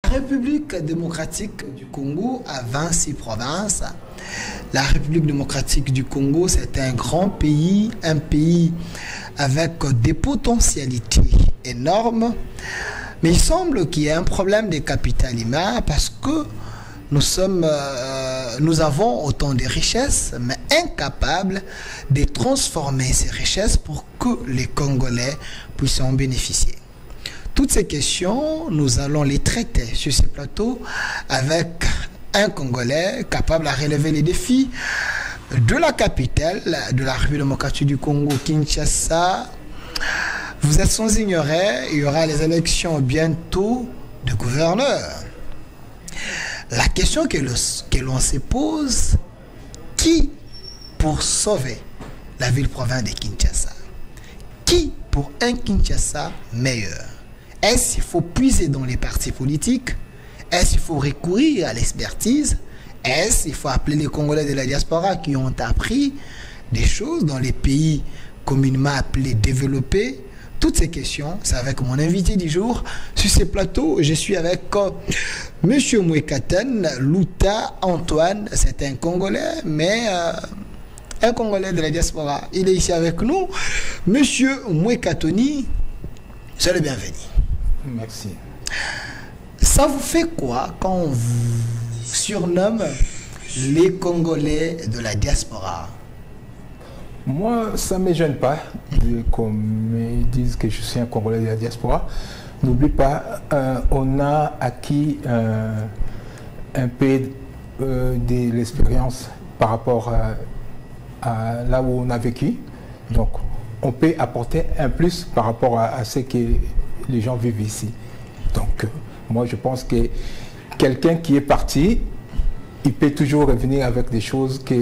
La République démocratique du Congo a 26 provinces. La République démocratique du Congo, c'est un grand pays, un pays avec des potentialités énormes. Mais il semble qu'il y ait un problème de capital humain parce que nous avons autant de richesses, mais incapables de transformer ces richesses pour que les Congolais puissent en bénéficier. Toutes ces questions, nous allons les traiter sur ce plateau avec un Congolais capable de relever les défis de la capitale de la République démocratique du Congo, Kinshasa. Vous êtes sans ignorer, il y aura les élections bientôt de gouverneur. La question que l'on se pose, qui pour sauver la ville-province de Kinshasa? Qui pour un Kinshasa meilleur? Est-ce qu'il faut puiser dans les partis politiques? Est-ce qu'il faut recourir à l'expertise? Est-ce qu'il faut appeler les Congolais de la diaspora qui ont appris des choses dans les pays communément appelés développés? Toutes ces questions, c'est avec mon invité du jour. Sur ce plateau, je suis avec M. Mwekaten Luta Antoine. C'est un Congolais, mais un Congolais de la diaspora. Il est ici avec nous. M. Mwekatoni, c'est le bienvenu. Merci. Ça vous fait quoi quand on vous surnomme les Congolais de la diaspora? Moi, ça ne me gêne pas qu'on me dise que je suis un Congolais de la diaspora. N'oublie pas, on a acquis un peu de l'expérience par rapport à là où on a vécu. Donc, on peut apporter un plus par rapport à ce que les gens vivent ici. Donc, moi, je pense que quelqu'un qui est parti, il peut toujours revenir avec des choses que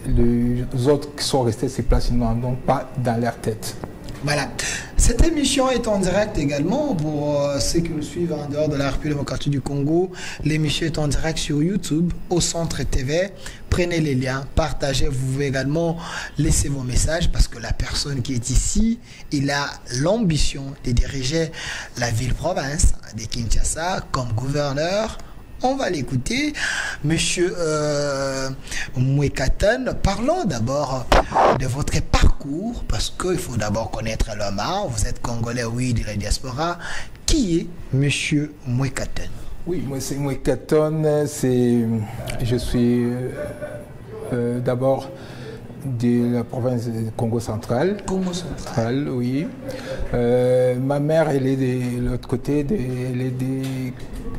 les autres qui sont restés sur place n'ont pas dans leur tête. Voilà. Cette émission est en direct également pour ceux qui nous suivent en dehors de la République démocratique du Congo. L'émission est en direct sur YouTube, au Centre TV. Prenez les liens, partagez. Vous pouvez également laisser vos messages parce que la personne qui est ici, il a l'ambition de diriger la ville-province de Kinshasa comme gouverneur. On va l'écouter. Monsieur Mwekaten, parlons d'abord de votre parcours, parce qu'il faut d'abord connaître l'homme. Vous êtes Congolais, oui, de la diaspora. Qui est Monsieur Mwekaten? Oui, moi c'est Mwekaten. Je suis d'abord de la province de Congo central. Congo central, oui. Ma mère, elle est de l'autre côté, elle est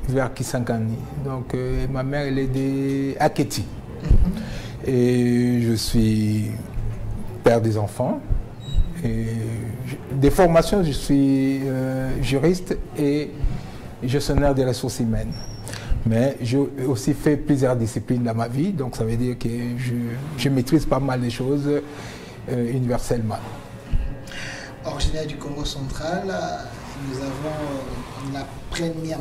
vers Kisangani. Donc ma mère, elle est de Aketi. Et je suis père des enfants. Et des formations, je suis juriste et gestionnaire des ressources humaines. Mais j'ai aussi fait plusieurs disciplines dans ma vie, donc ça veut dire que je maîtrise pas mal de choses universellement. Originaire du Congo central, nous avons la première,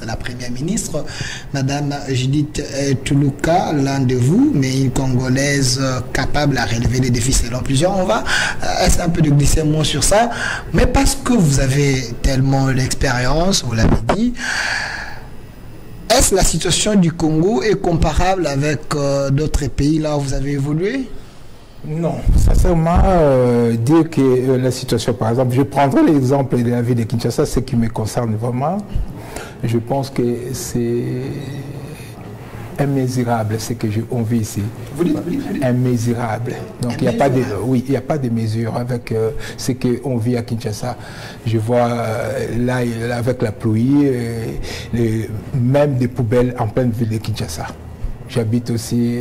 la première ministre, Madame Judith Tuluka, l'un de vous, mais une Congolaise capable à relever les défis selon plusieurs. On va essayer un peu de glisser un mot sur ça, mais parce que vous avez tellement d'expérience, vous l'avez dit, est-ce la situation du Congo est comparable avec d'autres pays là où vous avez évolué? Non, sincèrement, dire que la situation, par exemple, je prendrai l'exemple de la ville de Kinshasa, ce qui me concerne vraiment. Je pense que c'est immesurable ce que on vit ici. Vous dites immesurable. Donc il n'y a pas de mesure avec ce qu'on vit à Kinshasa. Je vois là avec la pluie, même des poubelles en pleine ville de Kinshasa. J'habite aussi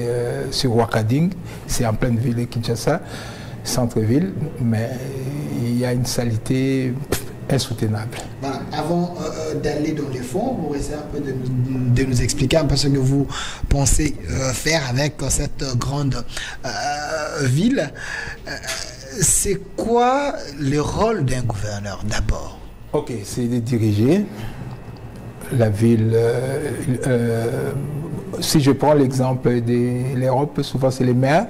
sur Wakading, c'est en pleine ville de Kinshasa, centre-ville, mais il y a une saleté insoutenable. Voilà. Avant d'aller dans les fonds, vous essayez un peu de nous expliquer un peu ce que vous pensez faire avec cette grande ville. C'est quoi le rôle d'un gouverneur d'abord? Ok, c'est de diriger la ville. Si je prends l'exemple de l'Europe, souvent c'est les maires.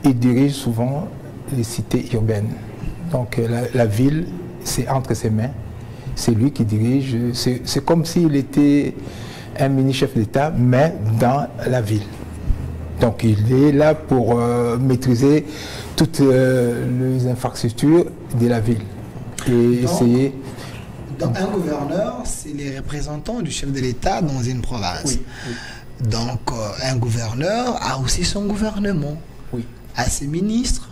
Ils dirigent souvent les cités urbaines. Donc la ville, c'est entre ses mains. c'est lui qui dirige. C'est comme s'il était un mini-chef d'État, mais dans la ville. Donc il est là pour maîtriser toutes les infrastructures de la ville et essayer... Donc un gouverneur, c'est les représentants du chef de l'État dans une province. Oui, oui. Donc un gouverneur a aussi son gouvernement, Oui. a ses ministres,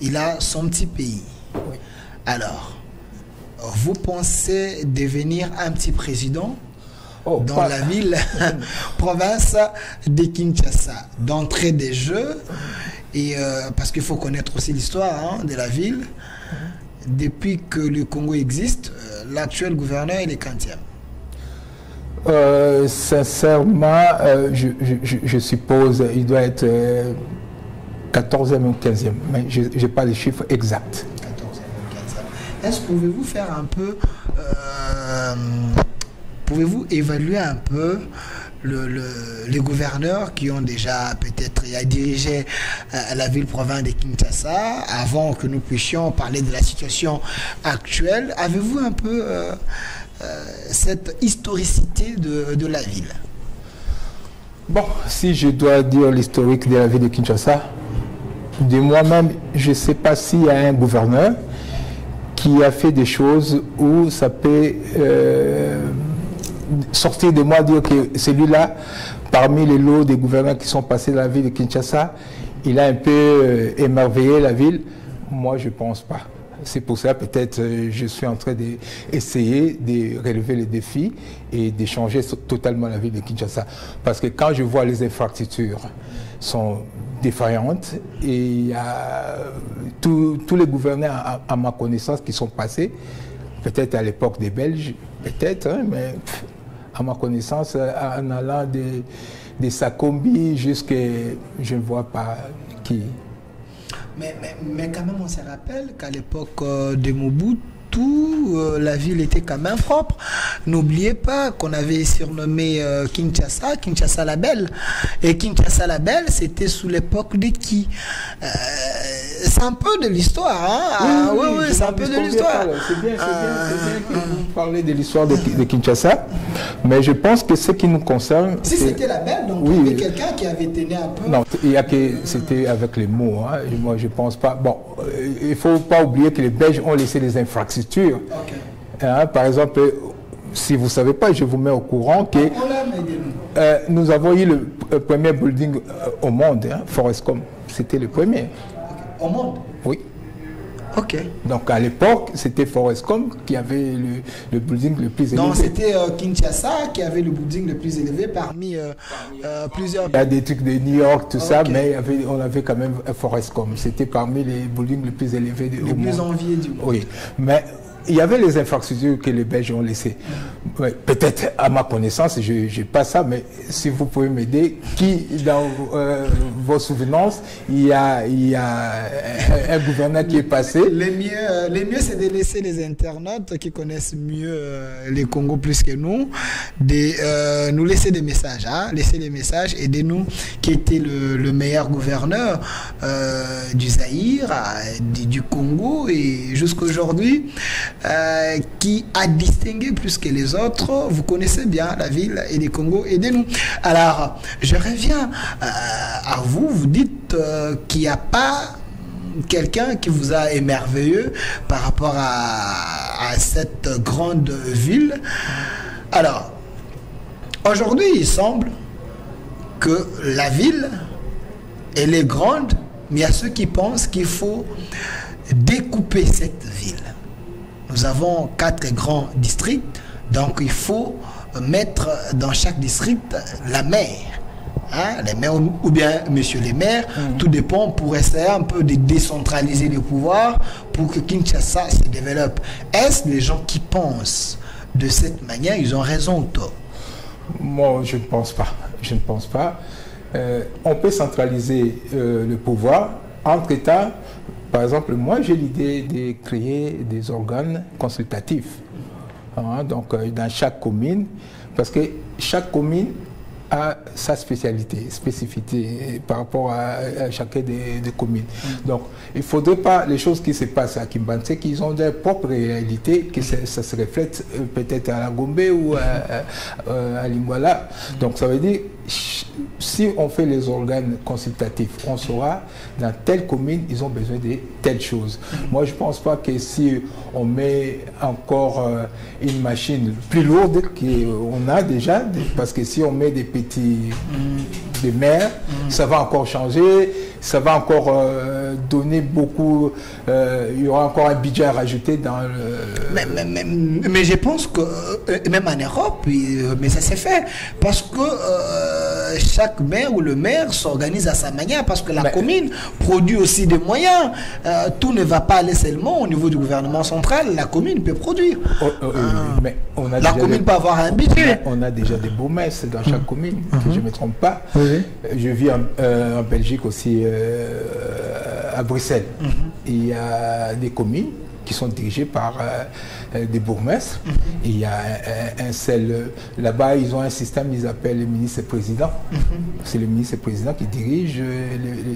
il a son petit pays. Oui. Alors, vous pensez devenir un petit président dans la ville, province de Kinshasa, d'entrée des jeux, et parce qu'il faut connaître aussi l'histoire de la ville. Depuis que le Congo existe, l'actuel gouverneur il est quantième? Sincèrement, je suppose il doit être 14e ou 15e, mais je n'ai pas les chiffres exacts. 14e ou 15e. Est-ce que pouvez-vous faire un peu, pouvez-vous évaluer un peu les gouverneurs qui ont déjà peut-être dirigé la ville-province de Kinshasa avant que nous puissions parler de la situation actuelle? Avez-vous un peu cette historicité de la ville? Bon, si je dois dire l'historique de la ville de Kinshasa, de moi-même, je ne sais pas s'il y a un gouverneur qui a fait des choses où ça peut sortir de moi, dire que celui-là, parmi les lots des gouverneurs qui sont passés dans la ville de Kinshasa, il a un peu émerveillé la ville. Moi, je ne pense pas. C'est pour ça, peut-être, je suis en train d'essayer de relever les défis et de changer totalement la ville de Kinshasa. Parce que quand je vois les infrastructures sont défaillantes et il y a tous les gouverneurs, à ma connaissance, qui sont passés, peut-être à l'époque des Belges, peut-être, hein, mais à ma connaissance, en allant des Sakombi jusqu'à... je ne vois pas qui... Mais quand même, on se rappelle qu'à l'époque de Mobutu, la ville était quand même propre. N'oubliez pas qu'on avait surnommé Kinshasa, Kinshasa la Belle. Et Kinshasa la Belle, c'était sous l'époque de qui? C'est un peu de l'histoire, hein? Oui, c'est un peu de l'histoire. C'est bien que vous parlez de l'histoire de Kinshasa, mais je pense que ce qui nous concerne... Si c'était la Belle, donc il y avait quelqu'un qui avait tenu un peu... Non, il y a que c'était avec les mots, hein. Moi je pense pas... Bon, il ne faut pas oublier que les Belges ont laissé les infrastructures. Okay. Hein, par exemple, si vous ne savez pas, je vous mets au courant que nous avons eu le premier building au monde, hein, Forescom. C'était le premier. Okay. Au monde? Oui. Ok. Donc à l'époque, c'était Forescom qui avait le building le plus élevé. Non, c'était Kinshasa qui avait le building le plus élevé parmi plusieurs... Il y a des trucs de New York, tout ça, mais on avait quand même Forescom. C'était parmi les buildings les plus élevés du monde. Les plus enviés du monde. Oui, mais il y avait les infrastructures que les Belges ont laissées. Ouais, peut-être à ma connaissance, je n'ai pas ça, mais si vous pouvez m'aider, qui dans vos souvenances, il y a un gouverneur qui est passé? Les mieux c'est de laisser les internautes qui connaissent mieux les Congo plus que nous, de nous laisser des messages, hein, laisser des messages, aidez-nous, qui était le meilleur gouverneur du Zaïre, du Congo, et jusqu'à aujourd'hui, qui a distingué plus que les autres. Vous connaissez bien la ville et les Congo, aidez-nous. Alors, je reviens à vous. Vous dites qu'il n'y a pas quelqu'un qui vous a émerveillé par rapport à cette grande ville. Alors, aujourd'hui, il semble que la ville, elle est grande, mais il y a ceux qui pensent qu'il faut découper cette ville. Nous avons 4 grands districts, donc il faut mettre dans chaque district la maire. Hein, les maires ou bien monsieur les maires, tout dépend pour essayer un peu de décentraliser le pouvoir pour que Kinshasa se développe. Est-ce les gens qui pensent de cette manière, ils ont raison ou tort? Moi, je ne pense pas. Je ne pense pas. On peut centraliser le pouvoir entre États. Par exemple, moi, j'ai l'idée de créer des organes consultatifs. Hein, donc, dans chaque commune, parce que chaque commune a sa spécificité par rapport à chacun des communes. Donc, il ne faudrait pas, les choses qui se passent à Kimbangu, c'est qu'ils ont leur propre réalité, que ça se reflète peut-être à la Gombe ou à Lingwala. Donc, ça veut dire, si on fait les organes consultatifs, on saura dans telle commune, ils ont besoin de telle chose. Moi, je ne pense pas que si on met encore une machine plus lourde qu'on a déjà, parce que si on met des petits des maires, ça va encore changer, ça va encore donner beaucoup, il y aura encore un budget à rajouter dans le... Mais je pense que, même en Europe, mais ça s'est fait, parce que chaque maire ou le maire s'organise à sa manière, parce que la commune produit aussi des moyens. Tout ne va pas aller seulement au niveau du gouvernement central, la commune peut produire. Mais on a la commune peut avoir un budget. On a déjà des bourgmestres dans chaque commune, que je ne me trompe pas. Je vis en Belgique aussi, à Bruxelles. Il y a des communes qui sont dirigées par des bourgmestres. Il y a un seul... Là-bas, ils ont un système, ils appellent le ministre-président. C'est le ministre-président qui dirige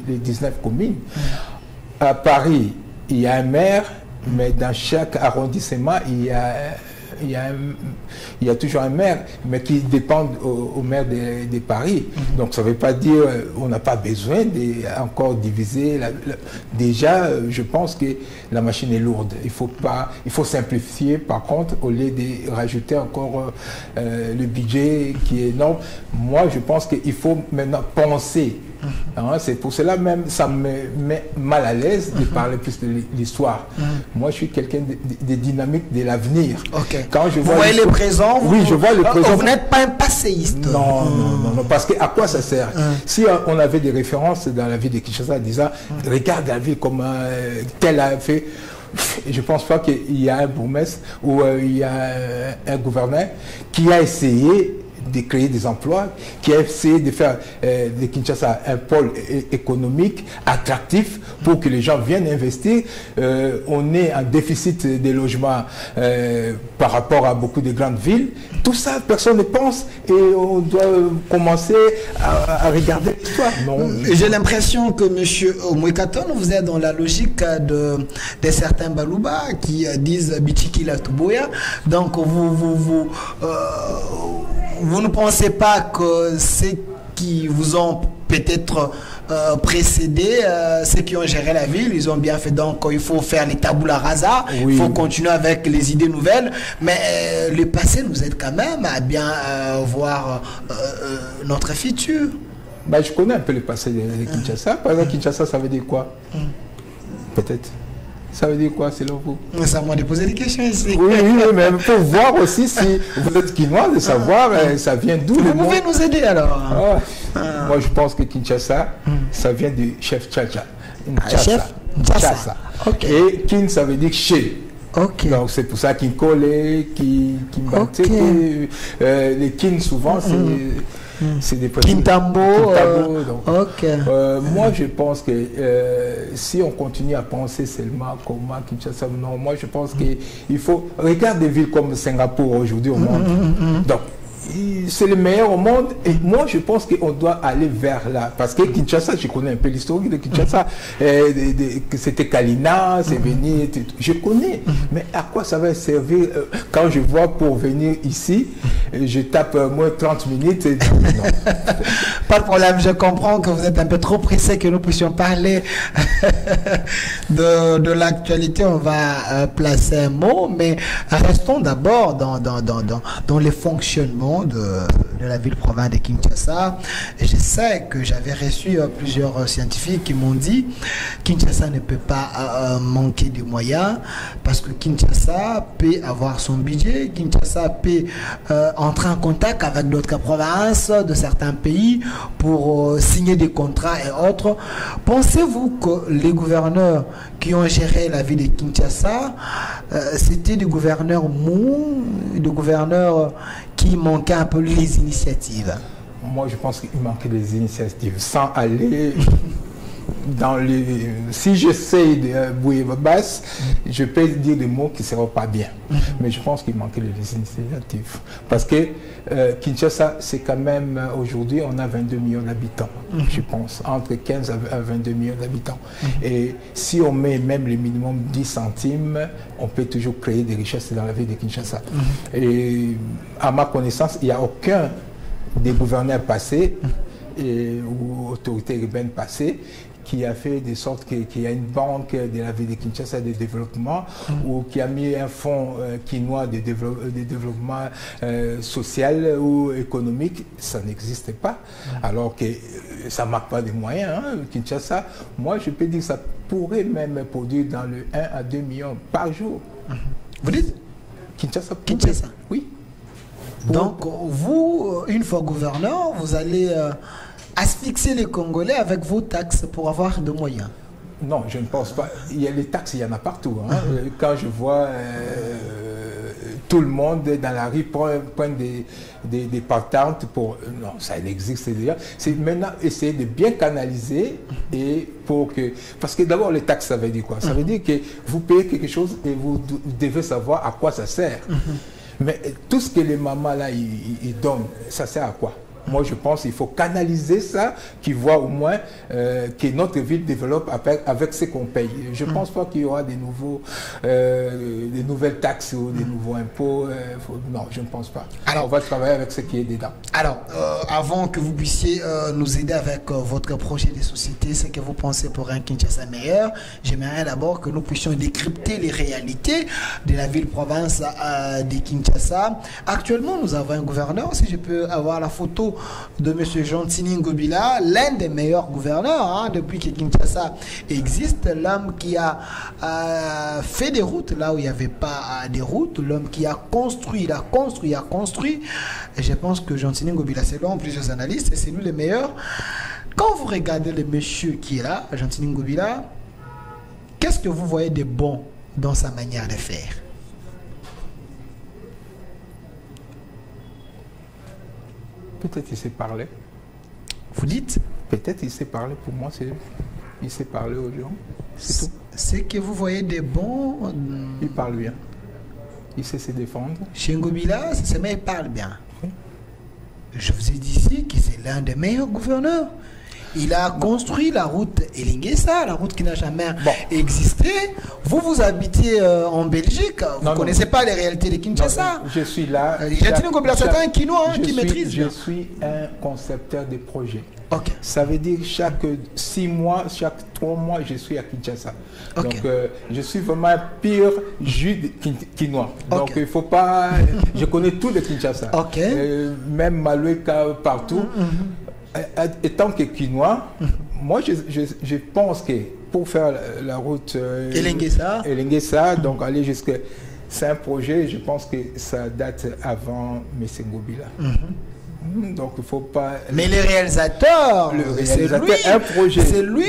les 19 communes. À Paris, il y a un maire, mais dans chaque arrondissement, il y a toujours un maire, mais qui dépend au maire de Paris. Donc ça ne veut pas dire qu'on n'a pas besoin encore diviser. Déjà, je pense que la machine est lourde. Il faut simplifier, par contre, au lieu de rajouter encore le budget qui est énorme. Moi, je pense qu'il faut maintenant penser. C'est pour cela même, ça me met mal à l'aise de parler plus de l'histoire. Moi, je suis quelqu'un de dynamique de l'avenir. Quand je vois vous voyez le présent, oui, je vois le présent. Vous n'êtes pas un passéiste. Non, parce que à quoi ça sert? Si on avait des références dans la ville de Kinshasa disant, regarde la ville comme tel a fait. Je ne pense pas qu'il y a un bourgmestre ou il y a un gouverneur qui a essayé de créer des emplois, qui a essayé de faire de Kinshasa un pôle économique attractif pour que les gens viennent investir. On est en déficit de logements par rapport à beaucoup de grandes villes. Tout ça, personne ne pense et on doit commencer à regarder l'histoire. J'ai l'impression que M. Mwekaton, vous êtes dans la logique de certains Balouba qui disent Bichiki la Tuboya. Donc vous ne pensez pas que ceux qui vous ont peut-être précédé, ceux qui ont géré la ville, ils ont bien fait. Donc il faut faire les tabula rasa, il faut continuer avec les idées nouvelles. Mais le passé nous aide quand même à bien voir notre futur. Je connais un peu le passé de Kinshasa. Par exemple, Kinshasa, ça veut dire quoi? Peut-être. Ça veut dire quoi, selon vous? C'est à moi de poser des questions ici. Oui, mais il faut voir aussi si vous êtes quinois, de savoir ça vient d'où. Vous pouvez nous aider alors. Moi, je pense que Kinshasa, ça vient du chef Tchacha. Chef Tchacha. Et Kin, ça veut dire chez. Donc c'est pour ça Kinkole, Kimbate. Les Kin, souvent, c'est des Kintambo. Moi, je pense que si on continue à penser seulement comme Kinshasa, non, moi je pense qu'il faut regarder des villes comme Singapour aujourd'hui au monde. Donc, c'est le meilleur au monde et moi je pense qu'on doit aller vers là parce que Kinshasa, je connais un peu l'histoire de Kinshasa, c'était Kalina, c'est venu, je connais, mais à quoi ça va servir quand je vois pour venir ici, je tape moins 30 minutes et non. Pas de problème, je comprends que vous êtes un peu trop pressé que nous puissions parler de l'actualité. On va placer un mot, mais restons d'abord dans les fonctionnements de la ville-province de Kinshasa. Et je sais que j'avais reçu plusieurs scientifiques qui m'ont dit que Kinshasa ne peut pas manquer de moyens parce que Kinshasa peut avoir son budget, Kinshasa peut entrer en contact avec d'autres provinces de certains pays pour signer des contrats et autres. Pensez-vous que les gouverneurs qui ont géré la ville de Kinshasa, c'était des gouverneurs mous, des gouverneurs qui manquaient un peu les initiatives? Moi, je pense qu'il manquait des initiatives. Sans aller si j'essaye de bouiller ma basse, je peux dire des mots qui ne seront pas bien. Mais je pense qu'il manquait les initiatives. Parce que Kinshasa, c'est quand même, aujourd'hui, on a 22 millions d'habitants, je pense, entre 15 à 22 millions d'habitants. Et si on met même le minimum 10 centimes, on peut toujours créer des richesses dans la ville de Kinshasa. Et à ma connaissance, il n'y a aucun des gouverneurs passés ou autorités urbaines passées qui a fait de sorte qu'il y a une banque de la ville de Kinshasa de développement ou qui a mis un fonds quinois de développement social ou économique. Ça n'existe pas. Alors que ça ne marque pas des moyens. Kinshasa, moi je peux dire que ça pourrait même produire dans le 1 à 2 millions par jour. Vous dites Kinshasa. Oui. Donc vous, une fois gouverneur, vous allez asphyxier les Congolais avec vos taxes pour avoir de moyens. Non, je ne pense pas. Il y a les taxes, il y en a partout. Quand je vois tout le monde dans la rue prendre des patentes pour... Non, ça existe déjà. C'est maintenant essayer de bien canaliser et pour que... Parce que d'abord, les taxes, ça veut dire quoi? Ça veut dire que vous payez quelque chose et vous devez savoir à quoi ça sert. Mais tout ce que les mamans là, ils donnent, ça sert à quoi? Moi, je pense qu'il faut canaliser ça, qu'ils voient au moins que notre ville développe avec ce qu'on paye. Je ne pense pas qu'il y aura des nouvelles taxes ou des nouveaux impôts. Non, je ne pense pas. Alors, on va travailler avec ce qui est dedans. Alors, avant que vous puissiez nous aider avec votre projet de société, ce que vous pensez pour un Kinshasa meilleur, j'aimerais d'abord que nous puissions décrypter les réalités de la ville-province de Kinshasa. Actuellement, nous avons un gouverneur. Si je peux avoir la photo de M. Jean-Tini Ngobila, l'un des meilleurs gouverneurs depuis que Kinshasa existe, l'homme qui a fait des routes là où il n'y avait pas des routes, l'homme qui a construit, il a construit. Et je pense que Jean-Tini Ngobila, selon plusieurs analystes, c'est lui le meilleur. Quand vous regardez le monsieur qui est là, Jean-Tini Ngobila, qu'est-ce que vous voyez de bon dans sa manière de faire? Peut-être il sait parler. Vous dites? Peut-être il sait parler. Pour moi, il sait parler aux gens. C'est tout. C'est que vous voyez des bons... Il parle bien. Il sait se défendre. Chez Ngobila, c'est mais il parle bien. Oui. Je vous ai dit ici que c'est l'un des meilleurs gouverneurs. Il a construit la route Elingesa, la route qui n'a jamais existé. Vous habitez en Belgique, vous ne connaissez pas les réalités de Kinshasa. Je suis là. C'est un Quinois qui maîtrise. Je suis un concepteur de projet. Okay. Ça veut dire chaque 6 mois, chaque 3 mois, je suis à Kinshasa. Okay. Donc, je suis vraiment un pire jus de quinois. Donc, il ne faut pas... Je connais tout de Kinshasa. Même Maloueka, partout. Étant que quinois, moi je pense que pour faire la route Elingesa, donc aller jusqu'à... C'est un projet, je pense que ça date avant M. Ngobila. Donc il ne faut pas... Mais les réalisateurs, c'est lui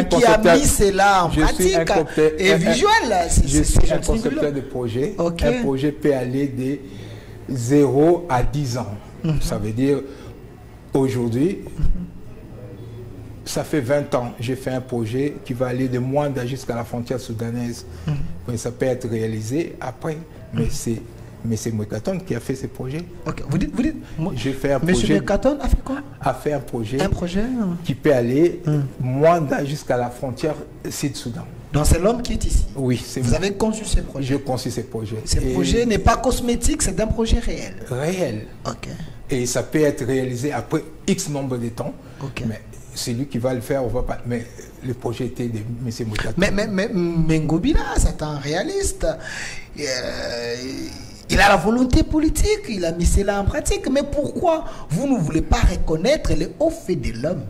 qui a mis cela en pratique et visuel. Je suis un concepteur de projet. Un projet peut aller de 0 à 10 ans. Ça veut dire... Aujourd'hui, ça fait 20 ans, j'ai fait un projet qui va aller de Mwanda jusqu'à la frontière soudanaise. Ça peut être réalisé après, mais c'est Mwekaton qui a fait ce projet. Vous dites j'ai fait un projet. M. Mwekaton a fait quoi? A fait un projet hein? Qui peut aller Mwanda jusqu'à la frontière Sud-Soudan. Donc c'est l'homme qui est ici. Oui, c'est vous avez conçu ce projet. J'ai conçu ce projet. Ce projet n'est pas cosmétique, c'est un projet réel. Réel. Et ça peut être réalisé après X nombre de temps. Mais c'est lui qui va le faire, on va pas. Mais le projet était de M. Mwekaton. Mais Ngobila, c'est un réaliste. Il a la volonté politique, il a mis cela en pratique. Mais pourquoi vous ne voulez pas reconnaître les hauts faits de l'homme?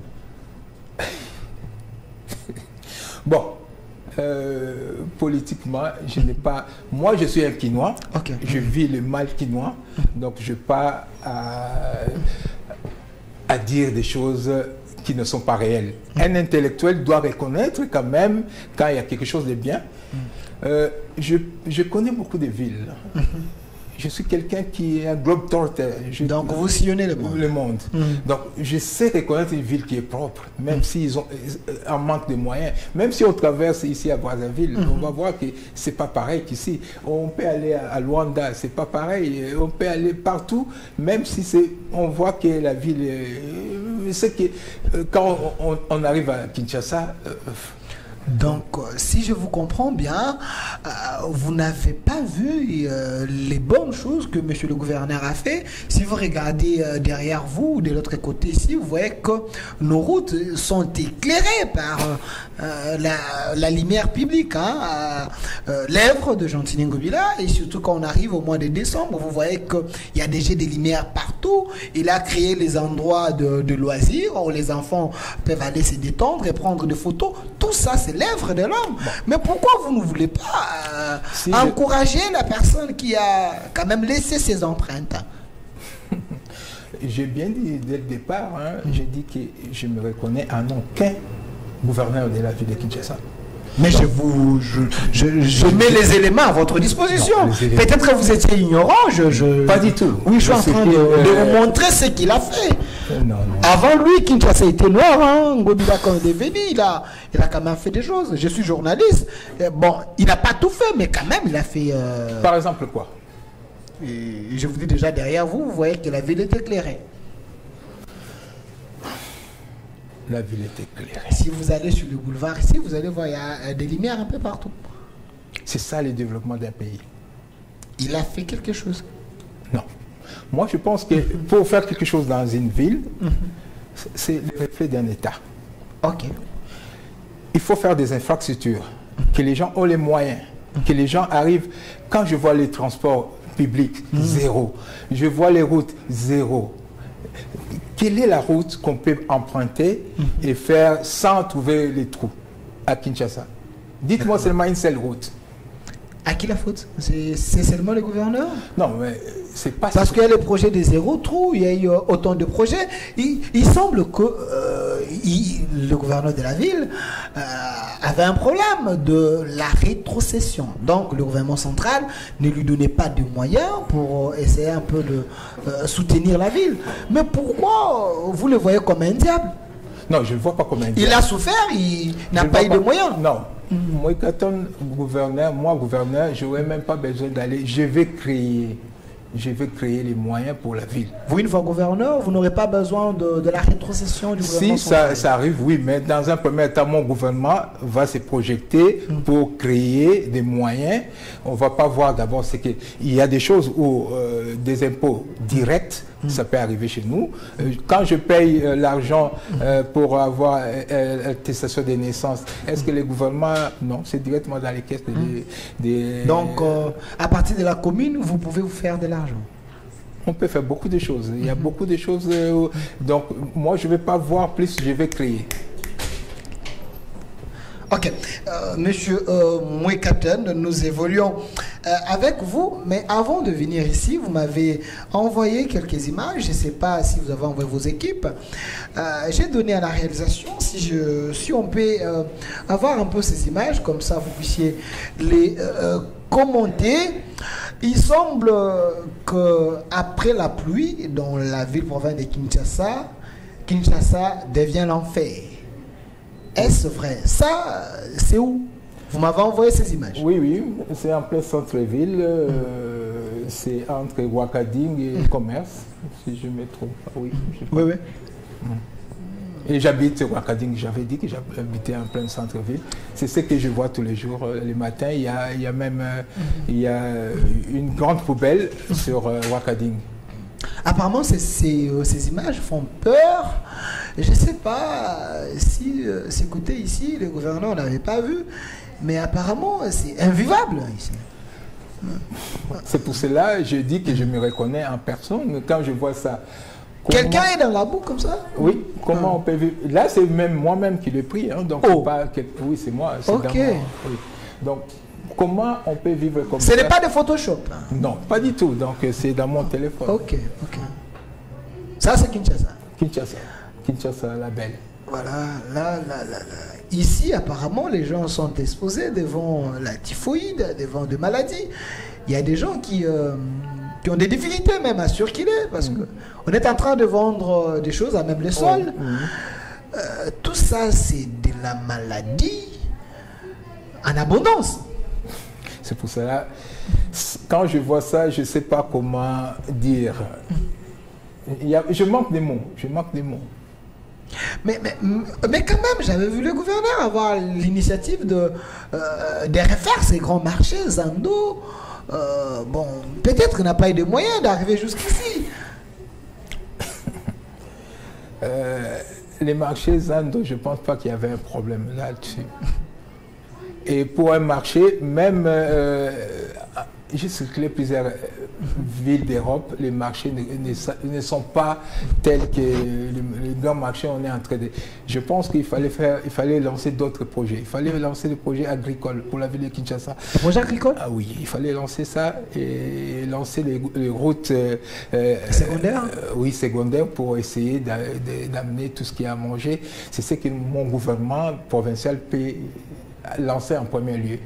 Bon. Politiquement, je n'ai pas... Moi, je suis un quinois. Je vis le mal quinois. Donc, je n'ai pas à dire des choses qui ne sont pas réelles. Un intellectuel doit reconnaître quand même quand il y a quelque chose de bien. Je connais beaucoup de villes. Je suis quelqu'un qui est un globe-trotter. Donc vous sillonnez le monde. Le monde. Donc je sais reconnaître une ville qui est propre, même s'ils ont un manque de moyens. Même si on traverse ici à Brazzaville, on va voir que c'est pas pareil qu'ici. On peut aller à Luanda, c'est pas pareil. On peut aller partout, même si on voit que la ville c'est que quand on arrive à Kinshasa. Donc, si je vous comprends bien, vous n'avez pas vu les bonnes choses que monsieur le gouverneur a fait. Si vous regardez derrière vous, de l'autre côté ici, vous voyez que nos routes sont éclairées par la lumière publique, l'œuvre de Jean-Tini Ngobila. Et surtout quand on arrive au mois de décembre, vous voyez qu'il y a déjà des lumières partout. Il a créé les endroits de loisirs où les enfants peuvent aller se détendre et prendre des photos. Tout ça, c'est l'œuvre de l'homme. Mais pourquoi vous ne voulez pas encourager la personne qui a quand même laissé ses empreintes? J'ai bien dit dès le départ, j'ai dit que je me reconnais en aucun gouverneur de la ville de Kinshasa. Mais je mets les éléments à votre disposition. Peut-être que vous étiez ignorant. Pas du tout. Oui, je suis en train de vous montrer ce qu'il a fait. Non. Avant lui, Kinshasa était noir. Ngobila, quand il est venu, il a quand même fait des choses. Je suis journaliste. Bon, il n'a pas tout fait, mais quand même, il a fait... Par exemple quoi? Et je vous dis déjà, derrière vous, vous voyez que la ville est éclairée. La ville est éclairée. Si vous allez sur le boulevard ici, vous allez voir, il y a des lumières un peu partout. C'est ça le développement d'un pays. Il a fait quelque chose. Non. Moi, je pense que pour faire quelque chose dans une ville, c'est le reflet d'un État. Ok. Il faut faire des infrastructures, que les gens ont les moyens, que les gens arrivent. Quand je vois les transports publics, zéro. Je vois les routes, zéro. Quelle est la route qu'on peut emprunter et faire sans trouver les trous à Kinshasa? Dites-moi seulement une seule route. À qui la faute? C'est seulement le gouverneur? Non, mais c'est pas... Parce qu'il y a le projet des zéro trou, il y a eu autant de projets. Il semble que le gouverneur de la ville avait un problème de la rétrocession. Donc le gouvernement central ne lui donnait pas de moyens pour essayer un peu de soutenir la ville. Mais pourquoi vous le voyez comme un diable? Non, je ne le vois pas comme un diable. Il a souffert, il n'a pas eu de moyens. Non. Moi, quand gouverneur, je n'aurais même pas besoin d'aller. Je vais créer les moyens pour la ville. Vous, une fois gouverneur, vous n'aurez pas besoin de la rétrocession du gouvernement? Si ça arrive, oui, mais dans un premier temps, mon gouvernement va se projeter pour créer des moyens. On ne va pas voir d'abord ce qu'il y a des choses où des impôts directs, ça peut arriver chez nous. Quand je paye l'argent pour avoir l'attestation de naissance, est-ce que le gouvernement... Non, c'est directement dans les caisses des... Donc, à partir de la commune, vous pouvez vous faire de l'argent? On peut faire beaucoup de choses. Il y a beaucoup de choses. Donc, moi, je ne vais pas voir plus, je vais créer. Ok. Monsieur Mouekaten, nous évoluons avec vous, mais avant de venir ici, vous m'avez envoyé quelques images. Je ne sais pas si vous avez envoyé vos équipes. J'ai donné à la réalisation, si on peut avoir un peu ces images, comme ça vous puissiez les commenter. Il semble qu'après la pluie, dans la ville-province de Kinshasa, Kinshasa devient l'enfer. Est-ce vrai? Ça, c'est où? Vous m'avez envoyé ces images? Oui, c'est en plein centre-ville. C'est entre Ouakading et Commerce, si je ne me trompe pas. Oui. Oui. Et j'habite à Ouakading, j'avais dit que j'habitais en plein centre-ville. C'est ce que je vois tous les jours. Le matin, il y a même une grande poubelle sur Ouakading. Apparemment, ces images font peur. Je ne sais pas si côté ici, le gouverneur n'avait pas vu, mais apparemment, c'est invivable ici. C'est pour cela que je dis que je me reconnais en personne. Quand je vois ça... Quelqu'un est dans la boue comme ça? Oui, comment on peut vivre? Là, c'est même moi-même qui l'ai pris. Donc, oui, c'est moi. Ok. Oui. Donc, comment on peut vivre comme ça? Ce n'est pas de Photoshop? Non, pas du tout. Donc, c'est dans mon téléphone. Ok. Ça, c'est Kinshasa? Kinshasa, la belle. Voilà, là. Ici, apparemment, les gens sont exposés devant la typhoïde, devant des maladies. Il y a des gens qui qui ont des difficultés même à circuler, parce qu'on est en train de vendre des choses à même les sols. Tout ça, c'est de la maladie en abondance. C'est pour cela, quand je vois ça, je ne sais pas comment dire. Je manque des mots. Mais quand même, j'avais vu le gouverneur avoir l'initiative de refaire ces grands marchés, Zando. Bon, peut-être qu'il n'a pas eu de moyens d'arriver jusqu'ici. Les marchés Zando, je ne pense pas qu'il y avait un problème là-dessus. Et pour un marché, même j'ai circulé plusieurs villes d'Europe, les marchés ne sont pas tels que les grands marchés on est en train de... Je pense qu'il fallait lancer d'autres projets. Il fallait lancer des projets agricoles pour la ville de Kinshasa. Des projets agricoles? Ah oui, il fallait lancer ça et lancer les routes secondaires. Oui, secondaires pour essayer d'amener tout ce qu'il y a à manger. C'est ce que mon gouvernement provincial peut lancer en premier lieu.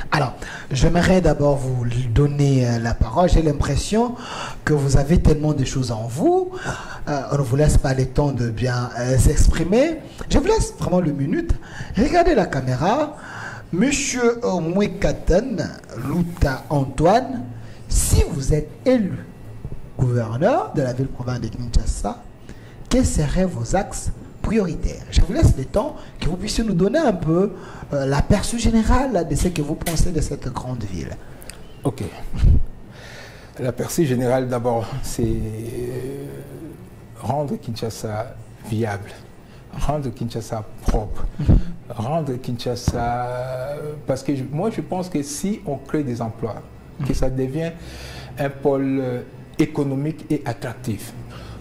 Alors, j'aimerais d'abord vous donner la parole. J'ai l'impression que vous avez tellement de choses en vous. On ne vous laisse pas le temps de bien s'exprimer. Je vous laisse vraiment le minute. Regardez la caméra. Monsieur Mwekaten Luta Antoine, si vous êtes élu gouverneur de la ville-province de Kinshasa, quels seraient vos axes prioritaires? Je vous laisse le temps que vous puissiez nous donner un peu l'aperçu général de ce que vous pensez de cette grande ville. Ok. L'aperçu général d'abord, c'est rendre Kinshasa viable, rendre Kinshasa propre, rendre Kinshasa... Parce que moi je pense que si on crée des emplois, que ça devient un pôle économique et attractif.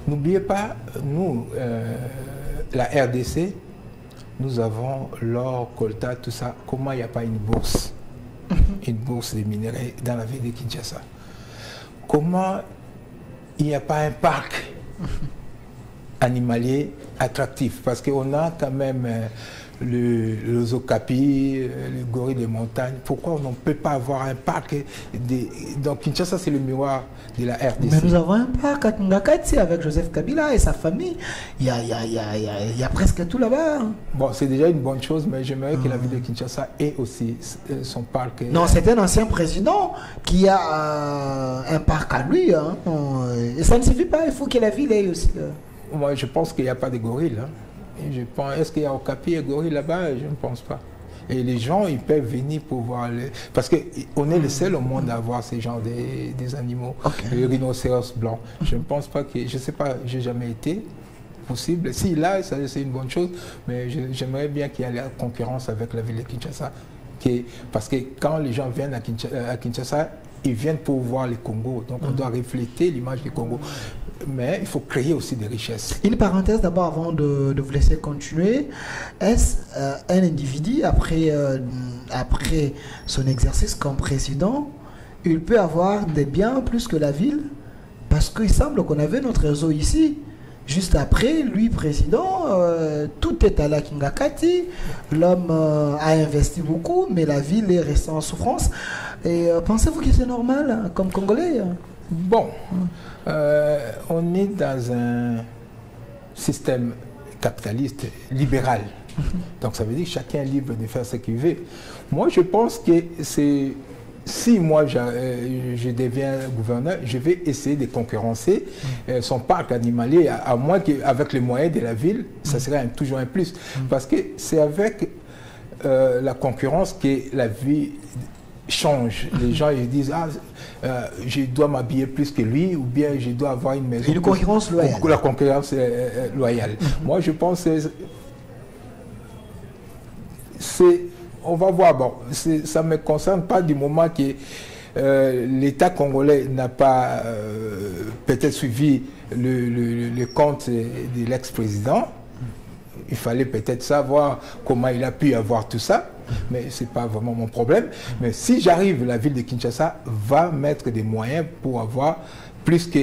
N'oubliez pas, nous, la RDC, nous avons l'or, colta, tout ça. Comment il n'y a pas une bourse? Une bourse des minéraux dans la ville de Kinshasa. Comment il n'y a pas un parc animalier attractif? Parce qu'on a quand même le Okapi, le gorille des montagnes. Pourquoi on ne peut pas avoir un parc Donc Kinshasa, c'est le miroir de la RDC. Mais nous avons un parc à Ngakati avec Joseph Kabila et sa famille. Il y a presque tout là-bas. Bon, c'est déjà une bonne chose, mais j'aimerais que la ville de Kinshasa ait aussi son parc. Non, c'est un ancien président qui a un parc à lui. Hein. Et ça ne suffit pas, il faut que la ville ait aussi. Moi, je pense qu'il n'y a pas de gorilles. Hein. Est-ce qu'il y a Okapi et gorille là-bas? Je ne pense pas. Et les gens, ils peuvent venir pour voir... Parce qu'on est le seul au monde à avoir ces genres des animaux. Okay. Le rhinocéros blanc. Je ne pense pas que... Je ne sais pas, je n'ai jamais été possible. Si, là, c'est une bonne chose, mais j'aimerais bien qu'il y ait la concurrence avec la ville de Kinshasa. Parce que quand les gens viennent à Kinshasa, ils viennent pour voir le Congo. Donc on doit refléter l'image du Congo. Mais il faut créer aussi des richesses. Une parenthèse d'abord avant de vous laisser continuer. Est-ce un individu, après son exercice comme président, il peut avoir des biens plus que la ville? Parce qu'il semble qu'on avait notre réseau ici. Juste après, lui, président, tout est allé à Kingakati. L'homme a investi beaucoup, mais la ville est restée en souffrance. Et pensez-vous que c'est normal, hein, comme Congolais? Bon, on est dans un système capitaliste libéral. Donc ça veut dire que chacun est libre de faire ce qu'il veut. Moi, je pense que c'est... Si moi je deviens gouverneur, je vais essayer de concurrencer son parc animalier, à moins qu'avec les moyens de la ville, ça serait toujours un plus. Parce que c'est avec la concurrence que la vie change. Les gens ils disent je dois m'habiller plus que lui, ou bien je dois avoir une maison. Une concurrence loyale. La concurrence loyale. Moi je pense que c'est... On va voir, bon, ça ne me concerne pas du moment que l'État congolais n'a pas peut-être suivi le compte de l'ex-président. Il fallait peut-être savoir comment il a pu avoir tout ça, mais ce n'est pas vraiment mon problème. Mais si j'arrive, la ville de Kinshasa va mettre des moyens pour avoir plus que...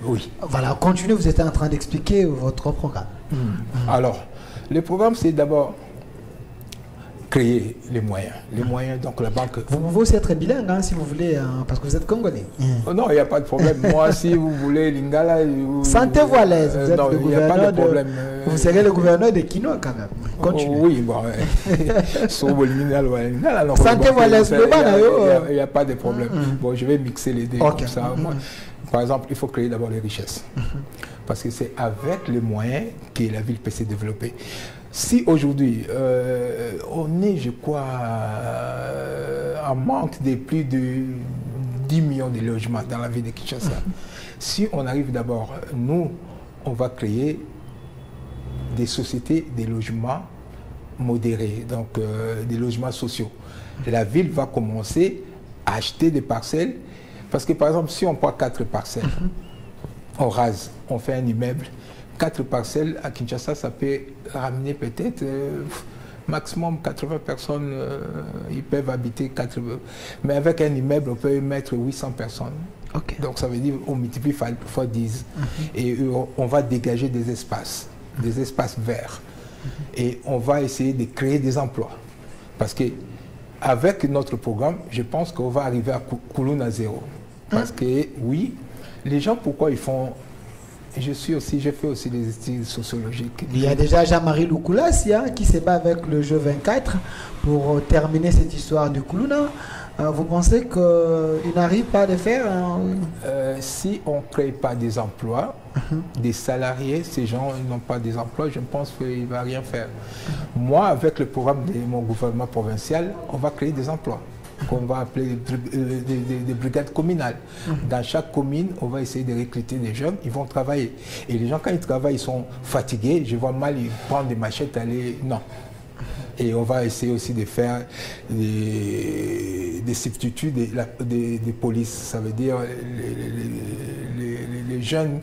oui. Voilà, continuez, vous êtes en train d'expliquer votre programme. Alors, le programme, c'est d'abord créer les moyens. Les moyens, donc la banque... Vous pouvez aussi être bilingue, hein, si vous voulez, hein, parce que vous êtes congolais. Oh non, il n'y a pas de problème. Moi, si vous voulez Lingala... Sentez-vous à l'aise. Vous êtes non, le il n'y a pas de problème. Vous serez le gouverneur de Kino, quand même. Continuez. Oui, bon. Sentez-vous à l'aise. Il n'y a pas de problème. Bon, je vais mixer les deux comme ça. Moi, par exemple, il faut créer d'abord les richesses. Parce que c'est avec les moyens que la ville peut se développer. Si aujourd'hui, on est, je crois, en manque de plus de 10 millions de logements dans la ville de Kinshasa, si on arrive d'abord, nous, on va créer des sociétés, des logements modérés, donc des logements sociaux. La ville va commencer à acheter des parcelles, parce que par exemple, si on prend 4 parcelles, on rase, on fait un immeuble, 4 parcelles à Kinshasa, ça peut ramener peut-être maximum 80 personnes, ils peuvent habiter 4. Mais avec un immeuble, on peut mettre 800 personnes. Okay. Donc ça veut dire qu'on multiplie fois 10. Et on va dégager des espaces verts. Et on va essayer de créer des emplois. Parce que avec notre programme, je pense qu'on va arriver à Kuluna zéro. Parce que oui, les gens, pourquoi ils font... J'ai fait aussi des études sociologiques. Il y a déjà Jean-Marie Lukulassi qui se bat avec le jeu 24 pour terminer cette histoire du Kuluna. Vous pensez qu'il n'arrive pas à le faire si on ne crée pas des emplois, des salariés, ces gens n'ont pas des emplois, je pense qu'il ne va rien faire. Moi, avec le programme de mon gouvernement provincial, on va créer des emplois qu'on va appeler des brigades communales. Dans chaque commune, on va essayer de recruter des jeunes, ils vont travailler. Et les gens, quand ils travaillent, ils sont fatigués, je vois mal, ils prennent des machettes, aller... Non. Et on va essayer aussi de faire des substituts des polices. Ça veut dire les jeunes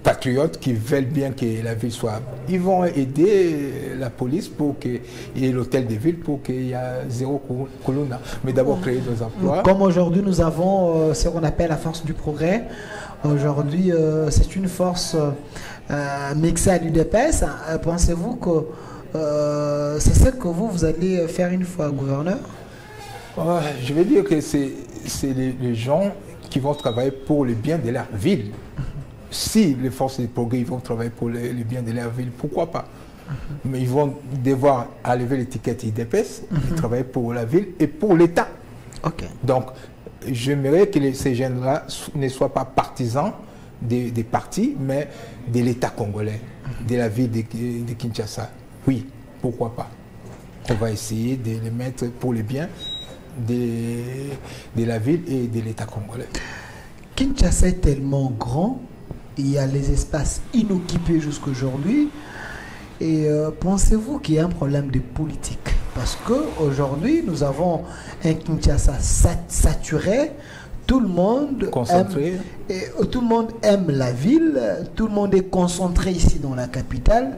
patriotes qui veulent bien que la ville soit... Ils vont aider la police pour qu'il y ait l'hôtel de ville pour qu'il y ait zéro Kuluna. Mais d'abord créer des emplois. Comme aujourd'hui nous avons ce qu'on appelle la force du progrès. Aujourd'hui c'est une force mixée à l'UDPS. Pensez-vous que c'est ce que vous allez faire une fois gouverneur? Je vais dire que c'est les gens qui vont travailler pour le bien de leur ville. Si les forces de progrès vont travailler pour le bien de leur ville, pourquoi pas? Mais ils vont devoir enlever l'étiquette IDPS et travailler pour la ville et pour l'État. Donc, j'aimerais que ces jeunes-là ne soient pas partisans des partis, mais de l'État congolais, de la ville de Kinshasa. Oui, pourquoi pas? On va essayer de les mettre pour le bien de la ville et de l'État congolais. Kinshasa est tellement grand, il y a les espaces inoccupés jusqu'à aujourd'hui. Et pensez-vous qu'il y a un problème de politique? Parce qu'aujourd'hui, nous avons un Kinshasa saturé. Tout le monde concentré. Tout le monde aime la ville. Tout le monde est concentré ici dans la capitale.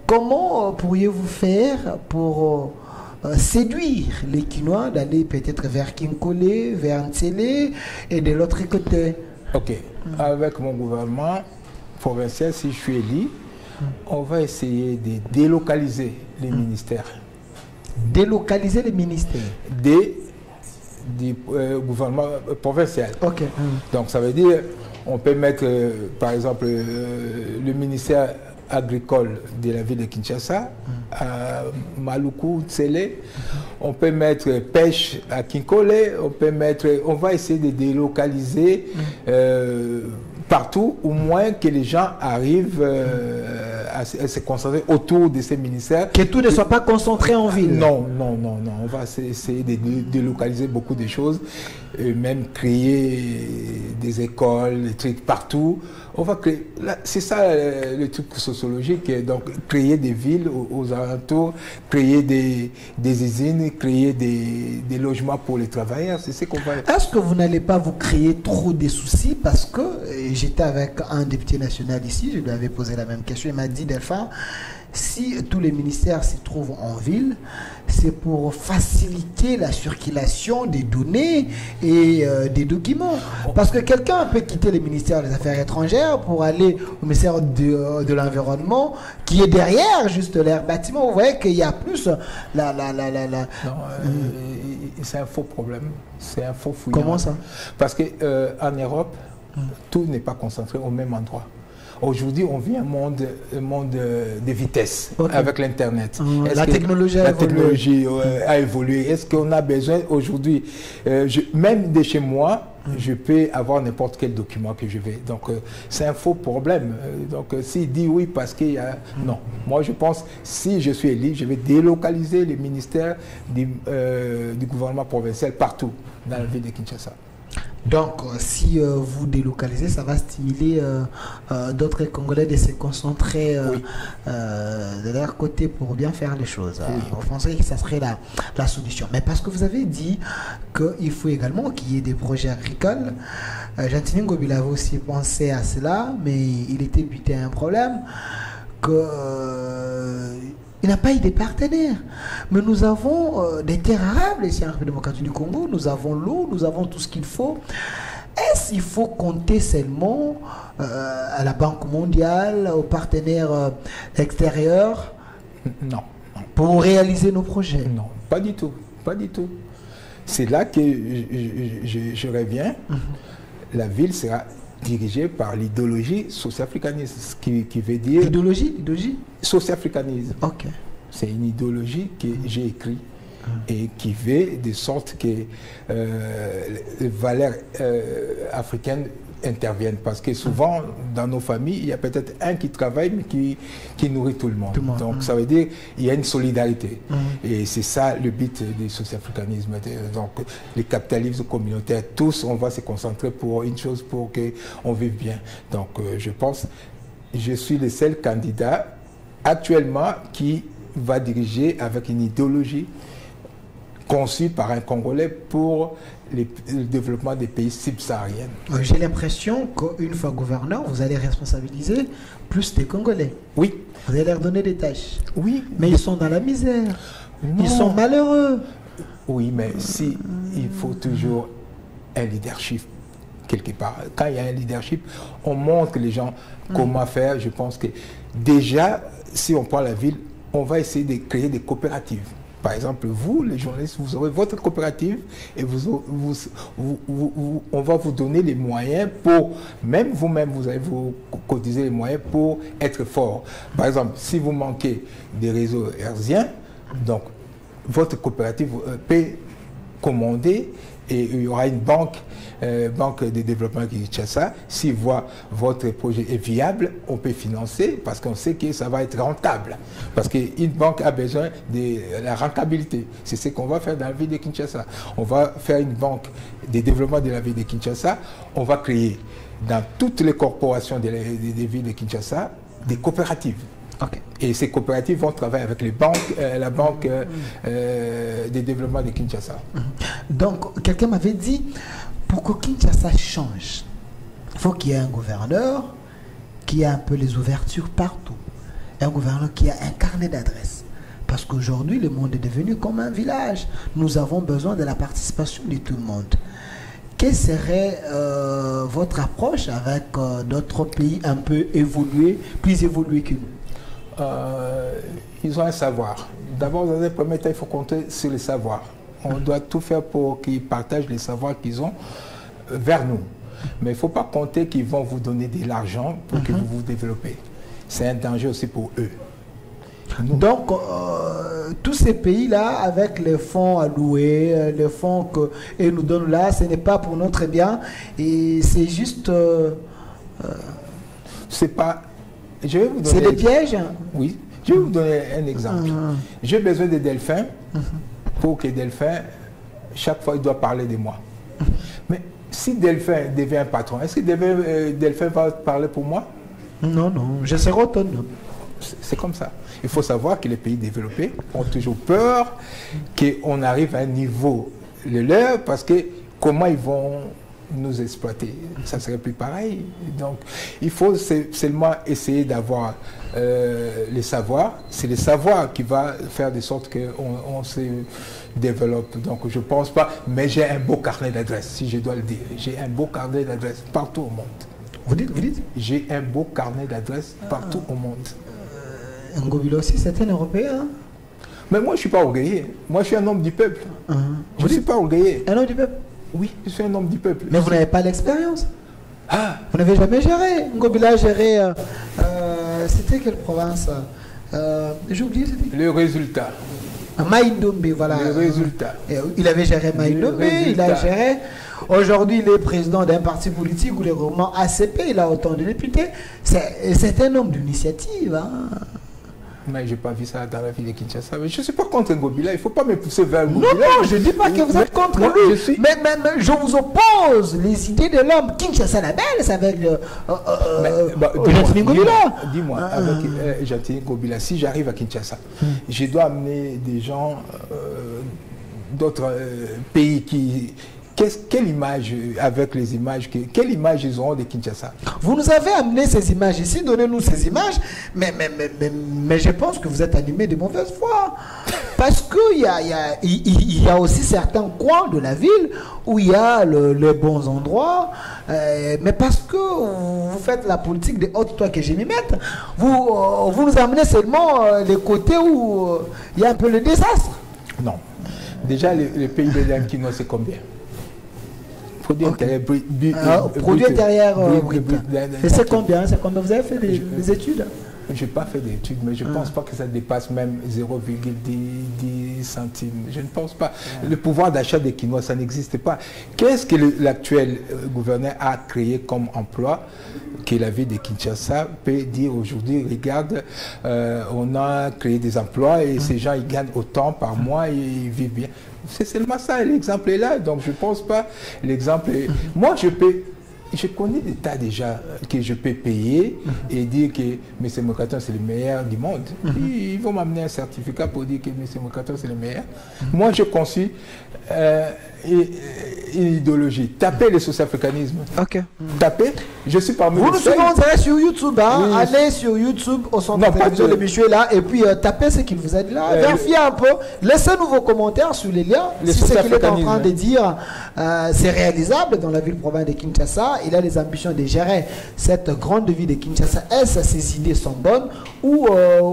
Comment pourriez-vous faire pour séduire les Kinois d'aller peut-être vers Kinkole, vers Ntsele et de l'autre côté? Ok. Avec mon gouvernement provincial, si je suis élu, on va essayer de délocaliser les ministères. Délocaliser les ministères du gouvernement provincial. Ok. Donc ça veut dire, on peut mettre par exemple le ministère agricole de la ville de Kinshasa à Maluku, Tsele. On peut mettre pêche à Kinkole. On va essayer de délocaliser partout, au moins que les gens arrivent à se concentrer autour de ces ministères. Que tout ne soit pas concentré en ville. Non. On va essayer de délocaliser beaucoup de choses, et même créer des écoles, des trucs partout. On va créer. C'est ça le truc sociologique. Donc, créer des villes aux alentours, créer des usines, créer des logements pour les travailleurs. C'est ce qu'on va... Est-ce que vous n'allez pas vous créer trop de soucis? Parce que j'étais avec un député national ici, je lui avais posé la même question. Il m'a dit, Delphin, si tous les ministères s'y trouvent en ville, c'est pour faciliter la circulation des données et des documents. Parce que quelqu'un peut quitter le ministère des Affaires étrangères pour aller au ministère de l'Environnement, qui est derrière juste l'air bâtiment. Vous voyez qu'il y a plus c'est un faux problème, c'est un faux fouillis. Comment ça? Parce qu'en Europe, tout n'est pas concentré au même endroit. Aujourd'hui, on vit un monde de vitesse avec l'Internet. La technologie a évolué. Est-ce qu'on a besoin aujourd'hui, même de chez moi, je peux avoir n'importe quel document que je veux. Donc, c'est un faux problème. Donc, s'il dit oui parce qu'il y a... Non. Moi, je pense, si je suis élu, je vais délocaliser les ministères du gouvernement provincial partout dans la ville de Kinshasa. Donc, si vous délocalisez, ça va stimuler d'autres Congolais de se concentrer de leur côté pour bien faire les choses. Vous pensez que ça serait la solution. Mais parce que vous avez dit qu'il faut également qu'il y ait des projets agricoles. Jean-Tini Ngobila avait aussi pensé à cela, mais il était buté à un problème il n'a pas eu de partenaires. Mais nous avons des terres arables ici en République démocratique du Congo, nous avons l'eau, nous avons tout ce qu'il faut. Est-ce qu'il faut compter seulement à la Banque mondiale, aux partenaires extérieurs? Non. Pour réaliser nos projets? Non, pas du tout. Pas du tout. C'est là que je reviens. La ville sera dirigée par l'idéologie socio-africaniste, ce qui veut dire... Idéologie socio-africanisme. Ok. C'est une idéologie que j'ai écrite et qui veut de sorte que les valeurs africaines interviennent. Parce que souvent, dans nos familles, il y a peut-être un qui travaille, mais qui nourrit tout le monde. Donc, ça veut dire qu'il y a une solidarité. Et c'est ça le but du socio-africanisme. Donc, les capitalismes communautaires, tous, on va se concentrer pour une chose, pour qu'on vive bien. Donc, je pense, je suis le seul candidat actuellement qui va diriger avec une idéologie conçue par un Congolais pour le développement des pays subsahariens. J'ai l'impression qu'une fois gouverneur, vous allez responsabiliser plus des Congolais. Oui. Vous allez leur donner des tâches. Oui. Mais ils sont dans la misère. Non. Ils sont malheureux. Oui, mais si il faut toujours un leadership quelque part. Quand il y a un leadership, on montre les gens comment faire. Je pense que déjà, si on prend la ville, on va essayer de créer des coopératives. Par exemple, vous, les journalistes, vous aurez votre coopérative et on va vous donner les moyens pour, même vous-même, vous allez vous cotiser les moyens pour être fort. Par exemple, si vous manquez des réseaux hertziens, donc votre coopérative peut commander et il y aura une banque de développement qui Kinshasa. Si voit votre projet est viable, on peut financer parce qu'on sait que ça va être rentable. Parce qu'une banque a besoin de la rentabilité. C'est ce qu'on va faire dans la ville de Kinshasa. On va faire une banque de développement de la ville de Kinshasa. On va créer dans toutes les corporations des villes de Kinshasa des coopératives. Okay. Et ces coopératives vont travailler avec les banques, la banque de développement de Kinshasa. Donc, quelqu'un m'avait dit, pour que Kinshasa change, il faut qu'il y ait un gouverneur qui ait un peu les ouvertures partout. Un gouverneur qui a un carnet d'adresses. Parce qu'aujourd'hui, le monde est devenu comme un village. Nous avons besoin de la participation de tout le monde. Quelle serait votre approche avec d'autres pays un peu évolués, plus évolués que nous? Ils ont un savoir. D'abord, dans un premier temps, il faut compter sur le savoir. On doit tout faire pour qu'ils partagent les savoirs qu'ils ont vers nous. Mais il ne faut pas compter qu'ils vont vous donner de l'argent pour que vous vous développez. C'est un danger aussi pour eux. Nous. Donc, tous ces pays-là, avec les fonds alloués, les fonds qu'ils nous donnent là, ce n'est pas pour notre bien. Et c'est juste... c'est pas... C'est des pièges? Oui. Je vais vous donner un exemple. J'ai besoin de delphins pour que Delphin, chaque fois, il doit parler de moi. Mais si Delphin devient un patron, est-ce que Delphin va parler pour moi? Non, non, je serai autonome. C'est comme ça. Il faut savoir que les pays développés ont toujours peur qu'on arrive à un niveau le leur parce que comment ils vont nous exploiter. Ça serait plus pareil. Donc, il faut seulement essayer d'avoir les savoirs. C'est les savoirs qui va faire de sorte qu'on se développe. Donc, je ne pense pas. Mais j'ai un beau carnet d'adresses, si je dois le dire. J'ai un beau carnet d'adresses partout au monde. Vous dites? J'ai un beau carnet d'adresses partout au monde. Ngobila aussi, c'est un Européen. Mais moi, je ne suis pas orgueillé. Moi, je suis un homme du peuple. Je ne suis pas orgueillé. Un homme du peuple? Oui, je suis un homme du peuple. Mais vous n'avez pas l'expérience. Ah. Vous n'avez jamais géré. Ngobila a géré... c'était quelle province? J'ai oublié. Le résultat. Maïndombe, voilà. Le résultat. Il avait géré Maïndombe, il a géré... Aujourd'hui, il est président d'un parti politique ou le gouvernement ACP, il a autant de députés. C'est un homme d'initiative. Hein. Mais je n'ai pas vu ça dans la ville de Kinshasa. Mais je ne suis pas contre Ngobila, il ne faut pas me pousser vers Ngobila. Non, je ne dis pas que vous êtes contre lui. Mais je vous oppose les idées de l'homme. Kinshasa la belle, c'est avec Jean-Tini Ngobila. Dis-moi, avec Jean-Tini Ngobila, si j'arrive à Kinshasa, je dois amener des gens d'autres pays qui... Quelle image, avec les images, quelle image ils auront de Kinshasa? Vous nous avez amené ces images ici, donnez-nous ces images, mais je pense que vous êtes animé de mauvaise foi. Parce qu'il y a aussi certains coins de la ville où il y a les bons endroits, mais parce que vous faites la politique de haute toi que je m'y mette, vous nous amenez seulement les côtés où il y a un peu le désastre. Non. Déjà, le pays de l'Ankino, c'est combien? Produit intérieur brut. Produit intérieur brut. Et c'est combien? Vous avez fait des études? Je n'ai pas fait d'études, mais je ne pense pas que ça dépasse même 0,10 centimes. Je ne pense pas. Le pouvoir d'achat des Quinois, ça n'existe pas. Qu'est-ce que l'actuel gouverneur a créé comme emploi que la ville de Kinshasa peut dire aujourd'hui? Regarde, on a créé des emplois et ces gens, ils gagnent autant par mois et ils vivent bien. C'est seulement ça, l'exemple est là. Donc je ne pense pas, l'exemple est... Moi, je connais des tas déjà que je peux payer et dire que M. Mokaton c'est le meilleur du monde. Ils vont m'amener un certificat pour dire que M. Mokaton c'est le meilleur. Moi, je conçus une idéologie. Tapez le social-africanisme. Ok. Tapez. Je suis parmi vous nous suivez en direct sur YouTube. Hein? Oui. Allez sur YouTube au centre de télévision de monsieur là et puis tapez ce qu'il vous a dit là. Vérifiez un peu. Laissez-nous vos commentaires sur les liens. Si ce qu'il est en train de dire c'est réalisable dans la ville-province de Kinshasa. Il a les ambitions de gérer cette grande ville de Kinshasa. Est-ce que ces idées sont bonnes ou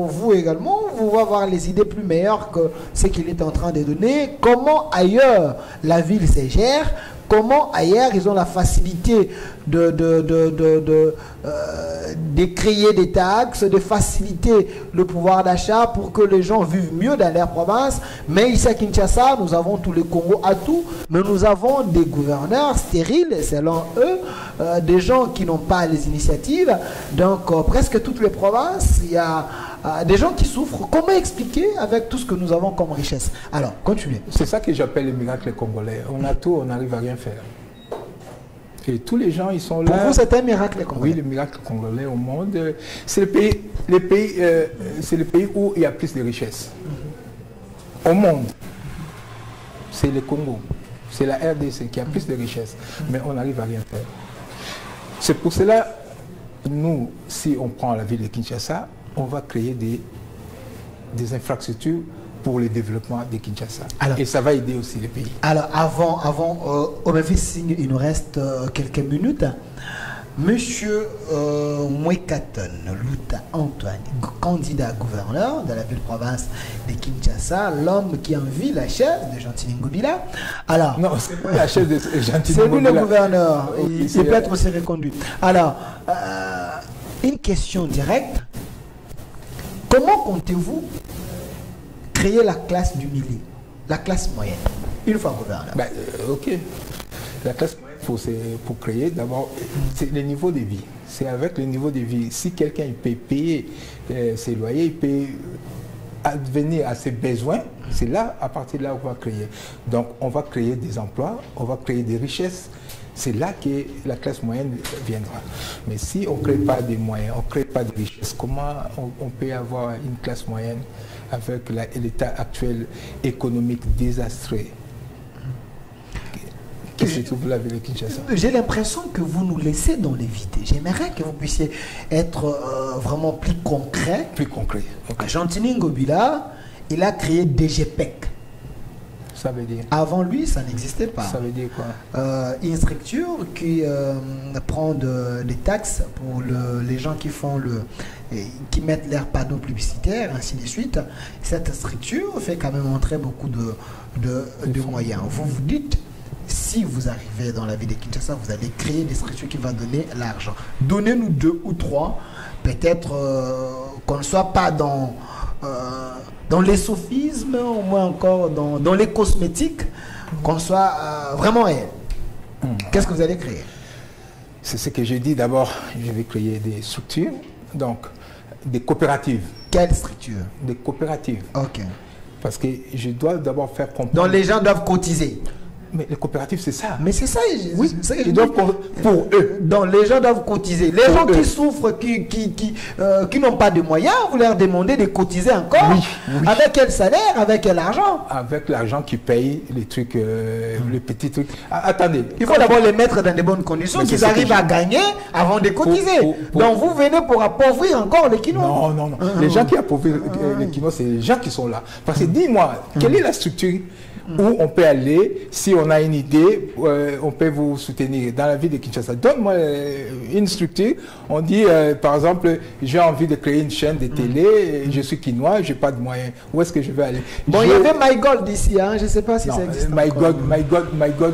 vous également, vous allez avoir les idées plus meilleures que ce qu'il est en train de donner? Comment ailleurs la ville se gère? Comment ailleurs ils ont la facilité de créer des taxes, de faciliter le pouvoir d'achat pour que les gens vivent mieux dans leur province? Mais ici à Kinshasa, nous avons tout le Congo à tout, mais nous avons des gouverneurs stériles, selon eux, des gens qui n'ont pas les initiatives. Donc presque toutes les provinces, il y a des gens qui souffrent. Comment expliquer avec tout ce que nous avons comme richesse? Alors, continuez. C'est ça que j'appelle le miracle congolais. On a tout, on n'arrive à rien faire. Et tous les gens, ils sont là. Pour vous, c'est un miracle congolais? Oui, le miracle congolais au monde. C'est c'est le pays où il y a plus de richesses. Au monde. C'est le Congo. C'est la RDC qui a plus de richesses. Mais on n'arrive à rien faire. C'est pour cela, nous, si on prend la ville de Kinshasa, on va créer des infrastructures pour le développement de Kinshasa. Alors, et ça va aider aussi les pays. Alors, avant au même signe, il nous reste quelques minutes. Monsieur Mwekaton Luta Antoine, candidat gouverneur de la ville-province de Kinshasa, l'homme qui envie la chaise de Jean-Tini Ngobila. Alors, non, c'est pas la chaise de Jean-Tini Ngobila. C'est lui le gouverneur. Il peut être aussi reconduit. Alors, une question directe. Comment comptez-vous créer la classe du milieu, la classe moyenne, une fois gouverneur? Ok. La classe moyenne, pour créer, d'abord, c'est le niveau de vie. C'est avec le niveau de vie. Si quelqu'un peut payer ses loyers, il peut advenir à ses besoins, c'est là, à partir de là, on va créer. Donc, on va créer des emplois, on va créer des richesses. C'est là que la classe moyenne viendra. Mais si on ne crée pas des moyens, on ne crée pas de richesses, comment on peut avoir une classe moyenne avec l'état actuel économique désastreux qui se trouve la ville de Kinshasa. J'ai l'impression que vous nous laissez dans les vides. J'aimerais que vous puissiez être vraiment plus concret. Plus concret. Okay. Gentini Ngobila, il a créé DGPEC. Ça veut dire. Avant lui, ça n'existait pas. Ça veut dire quoi? Une structure qui prend des taxes pour les gens qui font qui mettent leurs panneaux publicitaires, ainsi de suite. Cette structure fait quand même entrer beaucoup de moyens. Vous vous dites, si vous arrivez dans la ville de Kinshasa, vous allez créer des structures qui vont donner l'argent. Donnez-nous 2 ou 3, peut-être qu'on ne soit pas dans les sophismes, au moins encore dans les cosmétiques, qu'on soit vraiment réel. Qu'est-ce que vous allez créer? C'est ce que j'ai dit. D'abord, je vais créer des structures, donc des coopératives. Quelle structure? Des coopératives. Ok. Parce que je dois d'abord faire comprendre... Donc les gens doivent cotiser. Mais les coopératives, c'est ça. Mais c'est ça, oui, ils doivent pour eux. Donc les gens doivent cotiser. Les gens qui souffrent, qui n'ont pas de moyens, vous leur demandez de cotiser encore. Oui, oui. Avec quel salaire, avec quel argent? Avec l'argent qui paye les trucs, les petits trucs. Attendez. Il faut d'abord les mettre dans de bonnes conditions, qu'ils arrivent à gagner avant de cotiser. Donc vous venez pour appauvrir encore les Kinois. Non, non, non. Les gens qui appauvrissent les Kinois, c'est les gens qui sont là. Parce que dis-moi, quelle est la structure où on peut aller, si on a une idée, on peut vous soutenir dans la ville de Kinshasa. Donne-moi une structure, on dit par exemple, j'ai envie de créer une chaîne de télé, je suis quinois, je n'ai pas de moyens. Où est-ce que je vais aller? Bon, il y avait MyGold ici, hein? Je ne sais pas si ça existe. MyGold,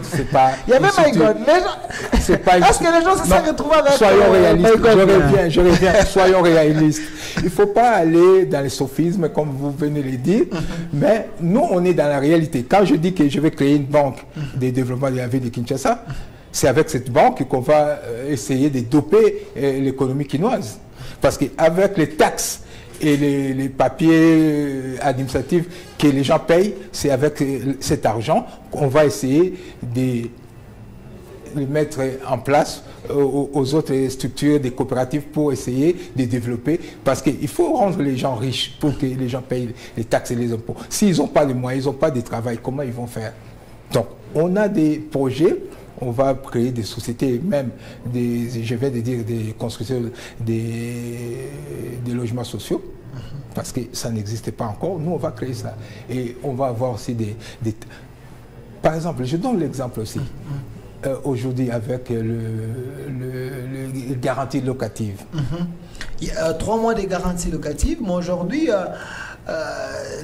c'est pas... Il y avait MyGold, mais est-ce que les gens se sont retrouvés avec... Soyons réalistes, je reviens, soyons réalistes. Il ne faut pas aller dans les sophismes, comme vous venez de le dire, mais nous, on est dans la réalité. Quand je dis que je vais créer une banque de développement de la ville de Kinshasa, c'est avec cette banque qu'on va essayer de doper l'économie quinoise. Parce qu'avec les taxes et les papiers administratifs que les gens payent, c'est avec cet argent qu'on va essayer de le mettre en place aux autres structures des coopératives pour essayer de développer, parce qu'il faut rendre les gens riches pour que les gens payent les taxes et les impôts. S'ils n'ont pas de moyens, ils n'ont pas de travail, comment ils vont faire? Donc, on a des projets, on va créer des sociétés, même je vais dire des constructeurs, des logements sociaux, parce que ça n'existait pas encore. Nous, on va créer ça. Et on va avoir aussi Par exemple, je donne l'exemple aussi. Aujourd'hui avec le garantie locative. Il y a 3 mois de garantie locative, mais aujourd'hui,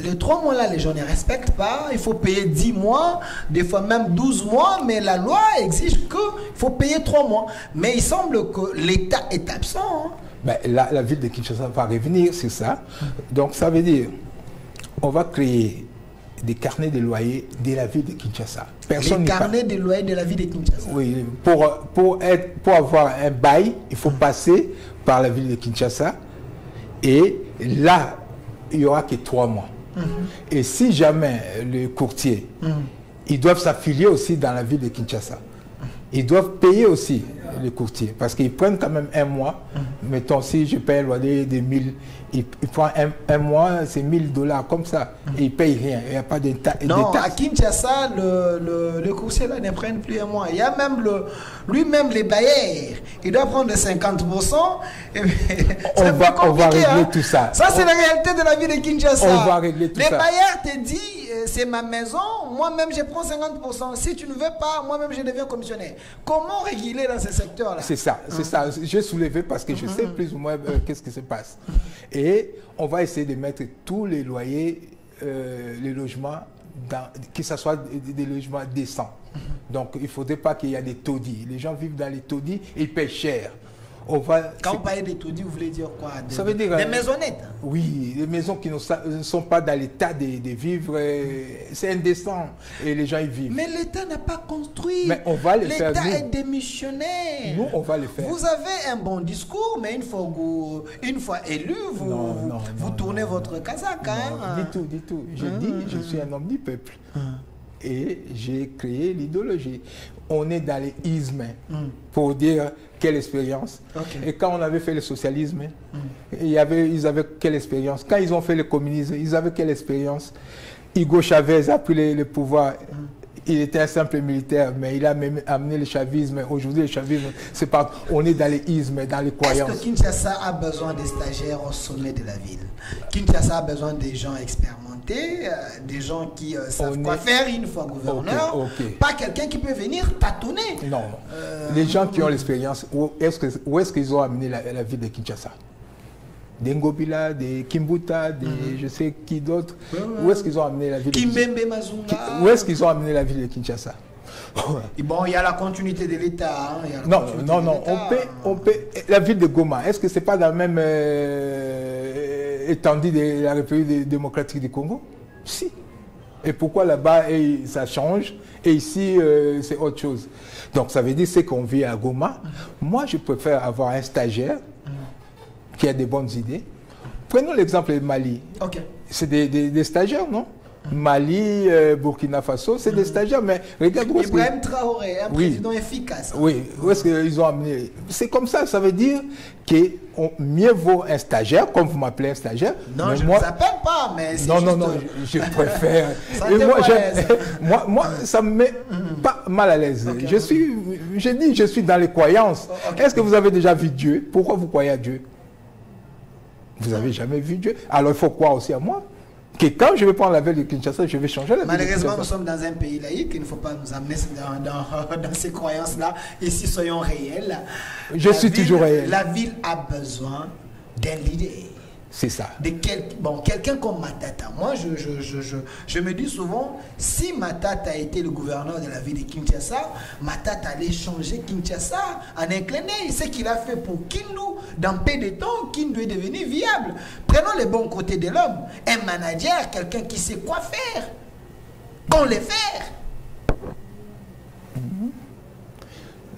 les 3 mois là, les gens ne respectent pas. Il faut payer 10 mois, des fois même 12 mois, mais la loi exige qu'il faut payer 3 mois. Mais il semble que l'État est absent. Hein. Ben, la ville de Kinshasa va revenir sur ça. Donc ça veut dire, on va créer des carnets de loyer de la ville de Kinshasa. Les carnets de loyer de la ville de Kinshasa. Oui, pour avoir un bail, il faut passer par la ville de Kinshasa. Et là, il n'y aura que 3 mois. Et si jamais le courtier, ils doivent s'affilier aussi dans la ville de Kinshasa. Ils doivent payer aussi le courtier, parce qu'ils prennent quand même 1 mois. Mettons, si je paye un loyer de 1000, il prend un mois, c'est $1000 comme ça. Et il ne paye rien, il n'y a pas de taxes. Non, à Kinshasa, le courtier là ne prenne plus 1 mois. Il y a même lui-même les bailleurs, il doit prendre 50%. On va régler tout ça. Ça, c'est la réalité de la vie de Kinshasa. On va régler tout ça. Les bailleurs te disent, c'est ma maison, moi-même je prends 50%. Si tu ne veux pas, moi-même je deviens commissionnaire. Comment réguler dans ce secteur-là? C'est ça, c'est ça. J'ai soulevé parce que je sais plus ou moins qu'est-ce qui se passe. Et on va essayer de mettre tous les loyers, les logements, que ce soit des logements décents. Donc il ne faudrait pas qu'il y ait des taudis. Les gens vivent dans les taudis et ils paient cher. Quand vous parlez des taudis, vous voulez dire quoi? Ça veut dire, des maisonnettes? Oui, des maisons qui ne sont pas dans l'état de vivre. C'est indécent et les gens y vivent. Mais l'État n'a pas construit. Mais on va le faire. L'État est démissionnaire. Nous, on va le faire. Vous avez un bon discours, mais une fois élu, vous tournez votre casaque. Hein? Du tout. Je dis, je suis un homme du peuple. Et j'ai créé l'idéologie. On est dans les ismes pour dire quelle expérience. Et quand on avait fait le socialisme, ils avaient quelle expérience. Quand ils ont fait le communisme, ils avaient quelle expérience. Hugo Chavez a pris le pouvoir. il était un simple militaire, mais il a même amené le chavisme. Aujourd'hui, le chavisme, c'est pas, on est dans les ismes, dans les croyances. Est-ce que Kinshasa a besoin des stagiaires au sommet de la ville? Kinshasa a besoin des gens expérimentés, des gens qui savent quoi faire une fois gouverneur, pas quelqu'un qui peut venir tâtonner. Non, les gens qui ont l'expérience, où est-ce qu'ils ont amené la ville de Kinshasa? Des Ngobila, des Kimbuta, des je sais qui d'autres. Où est-ce qu'ils ont amené la ville de Kinshasa? Kimbembe Mazunga. Où est-ce qu'ils ont amené la ville de Kinshasa? Et bon, il y a la continuité de l'État. Hein, non, on peut. La ville de Goma, est-ce que c'est pas la même étendue de la République démocratique du Congo? Si. Et pourquoi là-bas ça change et ici c'est autre chose? Donc ça veut dire c'est qu'on vit à Goma. Moi, je préfère avoir un stagiaire qui a des bonnes idées. Prenons l'exemple de Mali. C'est des stagiaires, non? Mali, Burkina Faso, c'est des stagiaires, mais regarde où est-ce que... Ibrahim Traoré, un président efficace. Oui, où est-ce qu'ils ont amené? C'est comme ça veut dire que mieux vaut un stagiaire, comme vous m'appelez un stagiaire. Non, je ne vous appelle pas, mais c'est Non, je préfère. Et moi, ça me met pas mal à l'aise. Je suis dans les croyances. Est-ce que vous avez déjà vu Dieu? Pourquoi vous croyez à Dieu? Vous n'avez jamais vu Dieu? Alors il faut croire aussi à moi. Que quand je vais prendre la ville de Kinshasa, je vais changer la ville. Malheureusement, nous sommes dans un pays laïque, il ne faut pas nous amener dans ces croyances-là. Ici, soyons réels. Je suis toujours réel. La ville a besoin d'un leader. C'est ça. Quelqu'un comme Matata. Moi, je me dis souvent, si Matata était le gouverneur de la ville de Kinshasa, Matata allait changer Kinshasa en un clin d'œil. Ce qu'il a fait pour Kindu, dans peu de temps, Kindu est devenu viable. Prenons les bons côtés de l'homme. Un manager, quelqu'un qui sait quoi faire. Qu'on les faire.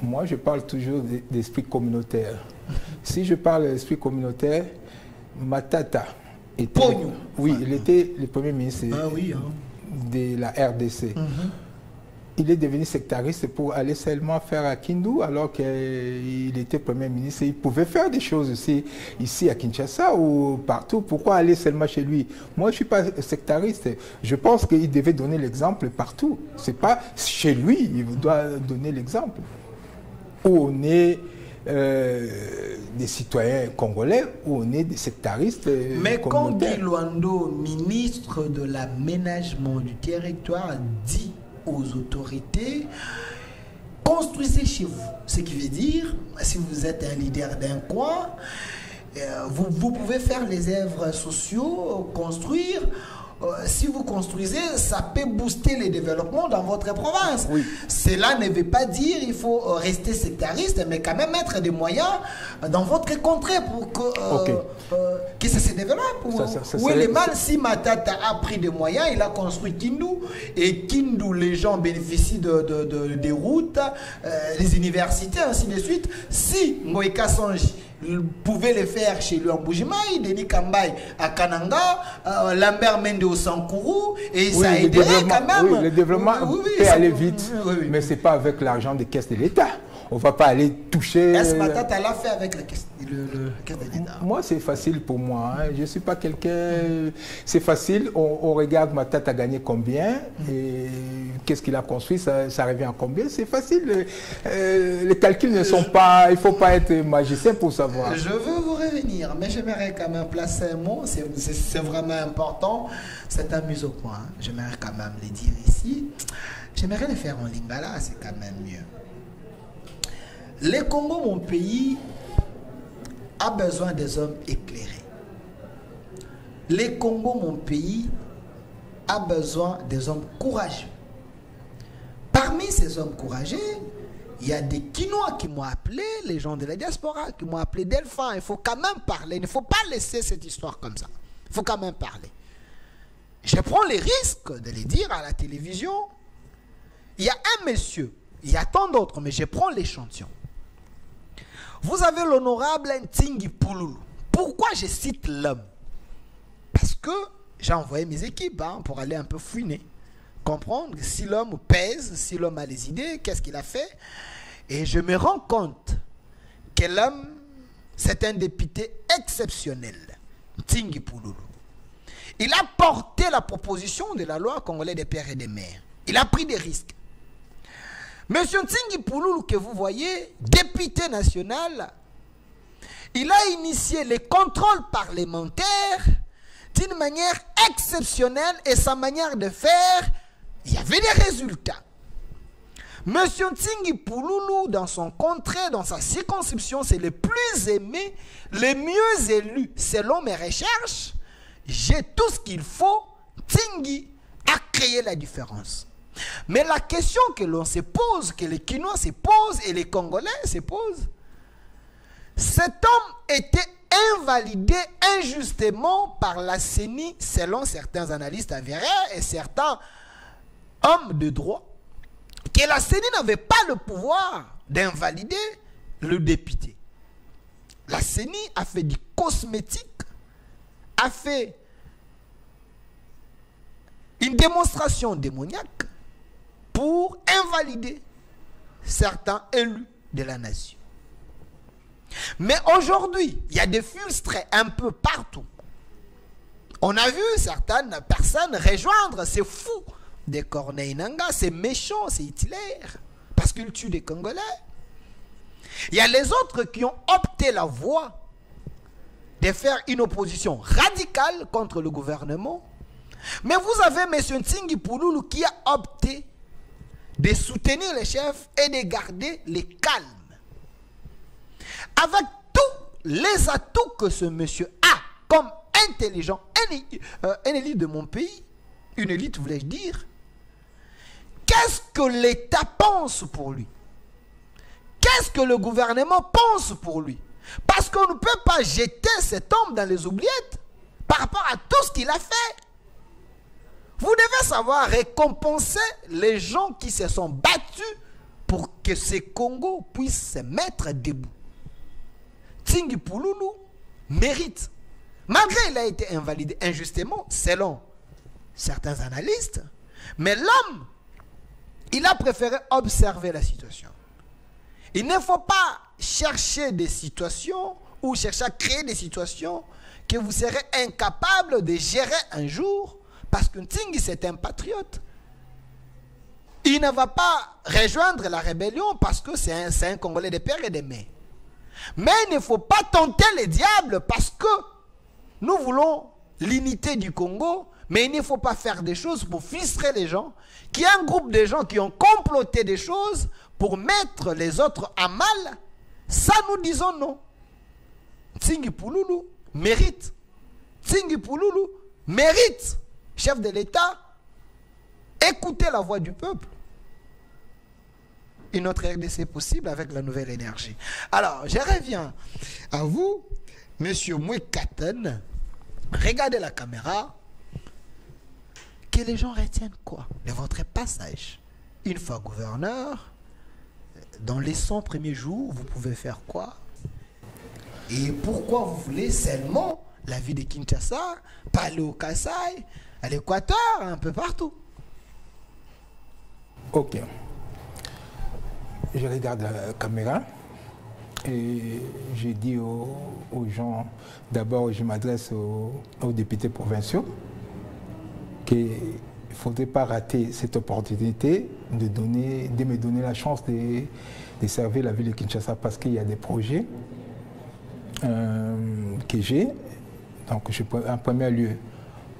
Moi, je parle toujours d'esprit communautaire. Si je parle d'esprit communautaire, Matata était, il était le premier ministre de la RDC. Il est devenu sectariste pour aller seulement faire à Kindu alors qu'il était premier ministre. Il pouvait faire des choses aussi ici à Kinshasa ou partout. Pourquoi aller seulement chez lui? Moi, je ne suis pas sectariste. Je pense qu'il devait donner l'exemple partout. Ce n'est pas chez lui, il doit donner l'exemple. Où on est des citoyens congolais, où on est des sectaristes. Mais quand Guy Luando, ministre de l'aménagement du territoire, dit aux autorités, construisez chez vous. Ce qui veut dire, si vous êtes un leader d'un coin, vous pouvez faire les œuvres sociaux, construire. Si vous construisez, ça peut booster les développements dans votre province. Cela ne veut pas dire qu'il faut rester sectariste, mais quand même mettre des moyens dans votre contrée pour que ça se développe. Où est le mal? Si Matata a pris des moyens, il a construit Kindu, et Kindu, les gens bénéficient des routes, des universités, ainsi de suite. Si Ngoïka Sonji pouvait le faire chez lui en Bujimaï, Denis Kambaï à Kananga, Lambert Mende au Sankourou, et ça aiderait quand même. Oui, le développement peut aller vite, mais ce n'est pas avec l'argent des caisses de l'État. On ne va pas aller toucher... Est-ce que Matata l'a fait avec la caisse de l'État? Moi, c'est facile pour moi. Je ne suis pas quelqu'un... C'est facile. On regarde Matata a gagné combien et qu'est-ce qu'il a construit, ça revient à combien. C'est facile. Les calculs ne sont pas... Il ne faut pas être magicien pour savoir. Je veux vous revenir, mais j'aimerais quand même placer un mot. C'est vraiment important. C'est un mise au point. J'aimerais quand même le dire ici. J'aimerais le faire en lingala, c'est quand même mieux. Le Congo, mon pays, a besoin des hommes éclairés. Le Congo, mon pays, a besoin des hommes courageux. Parmi ces hommes courageux, il y a des Quinois qui m'ont appelé, les gens de la diaspora, qui m'ont appelé Delphin. Il faut quand même parler. Il ne faut pas laisser cette histoire comme ça. Il faut quand même parler. Je prends les risques de les dire à la télévision. Il y a un monsieur, il y a tant d'autres, mais je prends l'échantillon. Vous avez l'honorable Ntingi Pouloulou. Pourquoi je cite l'homme? Parce que j'ai envoyé mes équipes pour aller un peu fouiner, comprendre si l'homme pèse, si l'homme a des idées, qu'est-ce qu'il a fait. Et je me rends compte que l'homme, c'est un député exceptionnel, Ntingi Pouloulou. Il a porté la proposition de la loi congolaise des pères et des mères. Il a pris des risques. Monsieur Ntingi Pouloulou, que vous voyez, député national, il a initié les contrôles parlementaires d'une manière exceptionnelle et sa manière de faire, il y avait des résultats. Monsieur Ntingi Pouloulou, dans son contrée, dans sa circonscription, c'est le plus aimé, le mieux élu. Selon mes recherches, j'ai tout ce qu'il faut. Ntingi a créé la différence. Mais la question que l'on se pose, que les Kinois se posent et les Congolais se posent, cet homme était invalidé injustement par la CENI, selon certains analystes avérés et certains hommes de droit, que la CENI n'avait pas le pouvoir d'invalider le député. La CENI a fait du cosmétique, a fait une démonstration démoniaque pour invalider certains élus de la nation. Mais aujourd'hui, il y a des frustres un peu partout. On a vu certaines personnes rejoindre ces fous de Corneille Nangaa, ces méchants, ces Hitler, parce qu'ils tuent des Congolais. Il y a les autres qui ont opté la voie de faire une opposition radicale contre le gouvernement. Mais vous avez M. Ntingi Pouloulou qui a opté de soutenir les chefs et de garder les calmes. Avec tous les atouts que ce monsieur a comme intelligent, un élite de mon pays, une élite voulais-je dire, qu'est-ce que l'État pense pour lui? Qu'est-ce que le gouvernement pense pour lui? Parce qu'on ne peut pas jeter cet homme dans les oubliettes par rapport à tout ce qu'il a fait. Vous devez savoir récompenser les gens qui se sont battus pour que ce Congo puisse se mettre debout. Ntingi Pouloulou mérite, malgré qu'il a été invalidé injustement, selon certains analystes, mais l'homme, il a préféré observer la situation. Il ne faut pas chercher des situations ou chercher à créer des situations que vous serez incapable de gérer un jour, parce que Ntingi, c'est un patriote. Il ne va pas rejoindre la rébellion parce que c'est un Congolais de père et de mère. Mais il ne faut pas tenter le diable parce que nous voulons l'unité du Congo, mais il ne faut pas faire des choses pour frustrer les gens, qu'il y a un groupe de gens qui ont comploté des choses pour mettre les autres à mal. Ça, nous disons non. Ntingi Pouloulou mérite. Ntingi Pouloulou mérite, chef de l'État, écoutez la voix du peuple. Une autre RDC possible avec la nouvelle énergie. Alors, je reviens à vous, monsieur Mouekaten. Regardez la caméra. Que les gens retiennent quoi de votre passage? Une fois gouverneur, dans les 100 premiers jours, vous pouvez faire quoi? Et pourquoi vous voulez seulement la ville de Kinshasa, pas aller au Kasaï, à l'Équateur, un peu partout? Ok. Je regarde la caméra et je dis aux gens, d'abord je m'adresse aux députés provinciaux, qu'il ne faudrait pas rater cette opportunité de me donner la chance de servir la ville de Kinshasa, parce qu'il y a des projets que j'ai. Donc en premier lieu,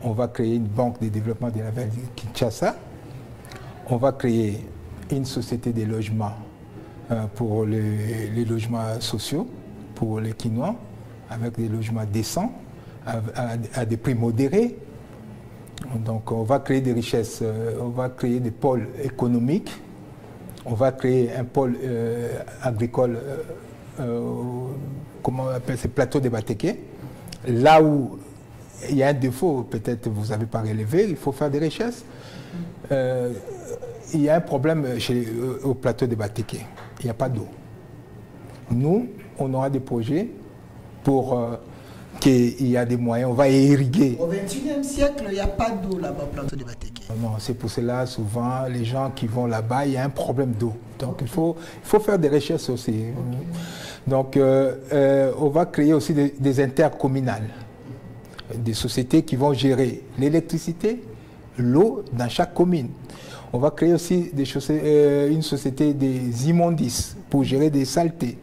on va créer une banque de développement de la ville de Kinshasa. On va créer une société de logements pour les logements sociaux, pour les Kinois, avec des logements décents, à des prix modérés. Donc on va créer des richesses, on va créer des pôles économiques, on va créer un pôle agricole, comment on appelle ces plateaux de Batéké. Là où il y a un défaut, peut-être vous n'avez pas relevé, il faut faire des richesses. Il y a un problème au plateau de Batéké, il n'y a pas d'eau. Nous, on aura des projets pour qu'il y a des moyens, on va irriguer. Au XXIe siècle, il n'y a pas d'eau là-bas au plateau de Batéké. Non, c'est pour cela, souvent, les gens qui vont là-bas, il y a un problème d'eau. Donc il faut faire des recherches aussi. Okay. Donc on va créer aussi des intercommunales, des sociétés qui vont gérer l'électricité, l'eau dans chaque commune. On va créer aussi une société des immondices pour gérer des saletés.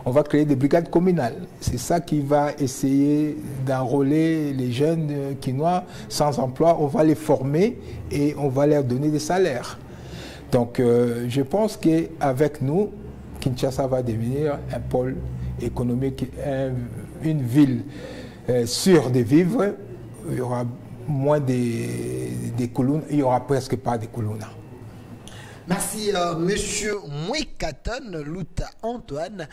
On va créer des brigades communales. C'est ça qui va essayer d'enrôler les jeunes Kinois sans emploi. On va les former et on va leur donner des salaires. Donc je pense qu'avec nous, Kinshasa va devenir un pôle économique, une ville sûre de vivre. Il y aura moins des colonnes, il n'y aura presque pas de colonnes. Merci, Monsieur Mwikaton Luta Antoine,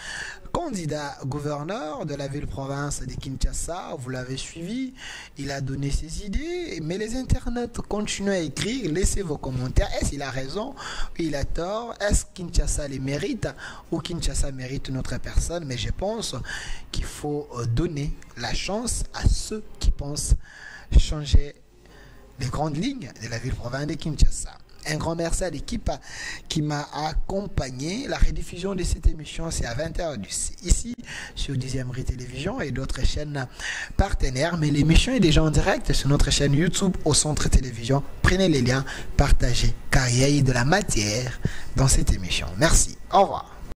candidat gouverneur de la ville-province de Kinshasa. Vous l'avez suivi, il a donné ses idées, mais les internautes continuent à écrire. Laissez vos commentaires. Est-ce qu'il a raison ou il a tort? Est-ce que Kinshasa les mérite ou Kinshasa mérite notre personne? Mais je pense qu'il faut donner la chance à ceux qui pensent changer les grandes lignes de la ville-province de Kinshasa. Un grand merci à l'équipe qui m'a accompagné. La rediffusion de cette émission, c'est à 20h ici sur 10e Rue Télévision et d'autres chaînes partenaires. Mais l'émission est déjà en direct sur notre chaîne YouTube au Centre Télévision. Prenez les liens, partagez, car il y a eu de la matière dans cette émission. Merci. Au revoir.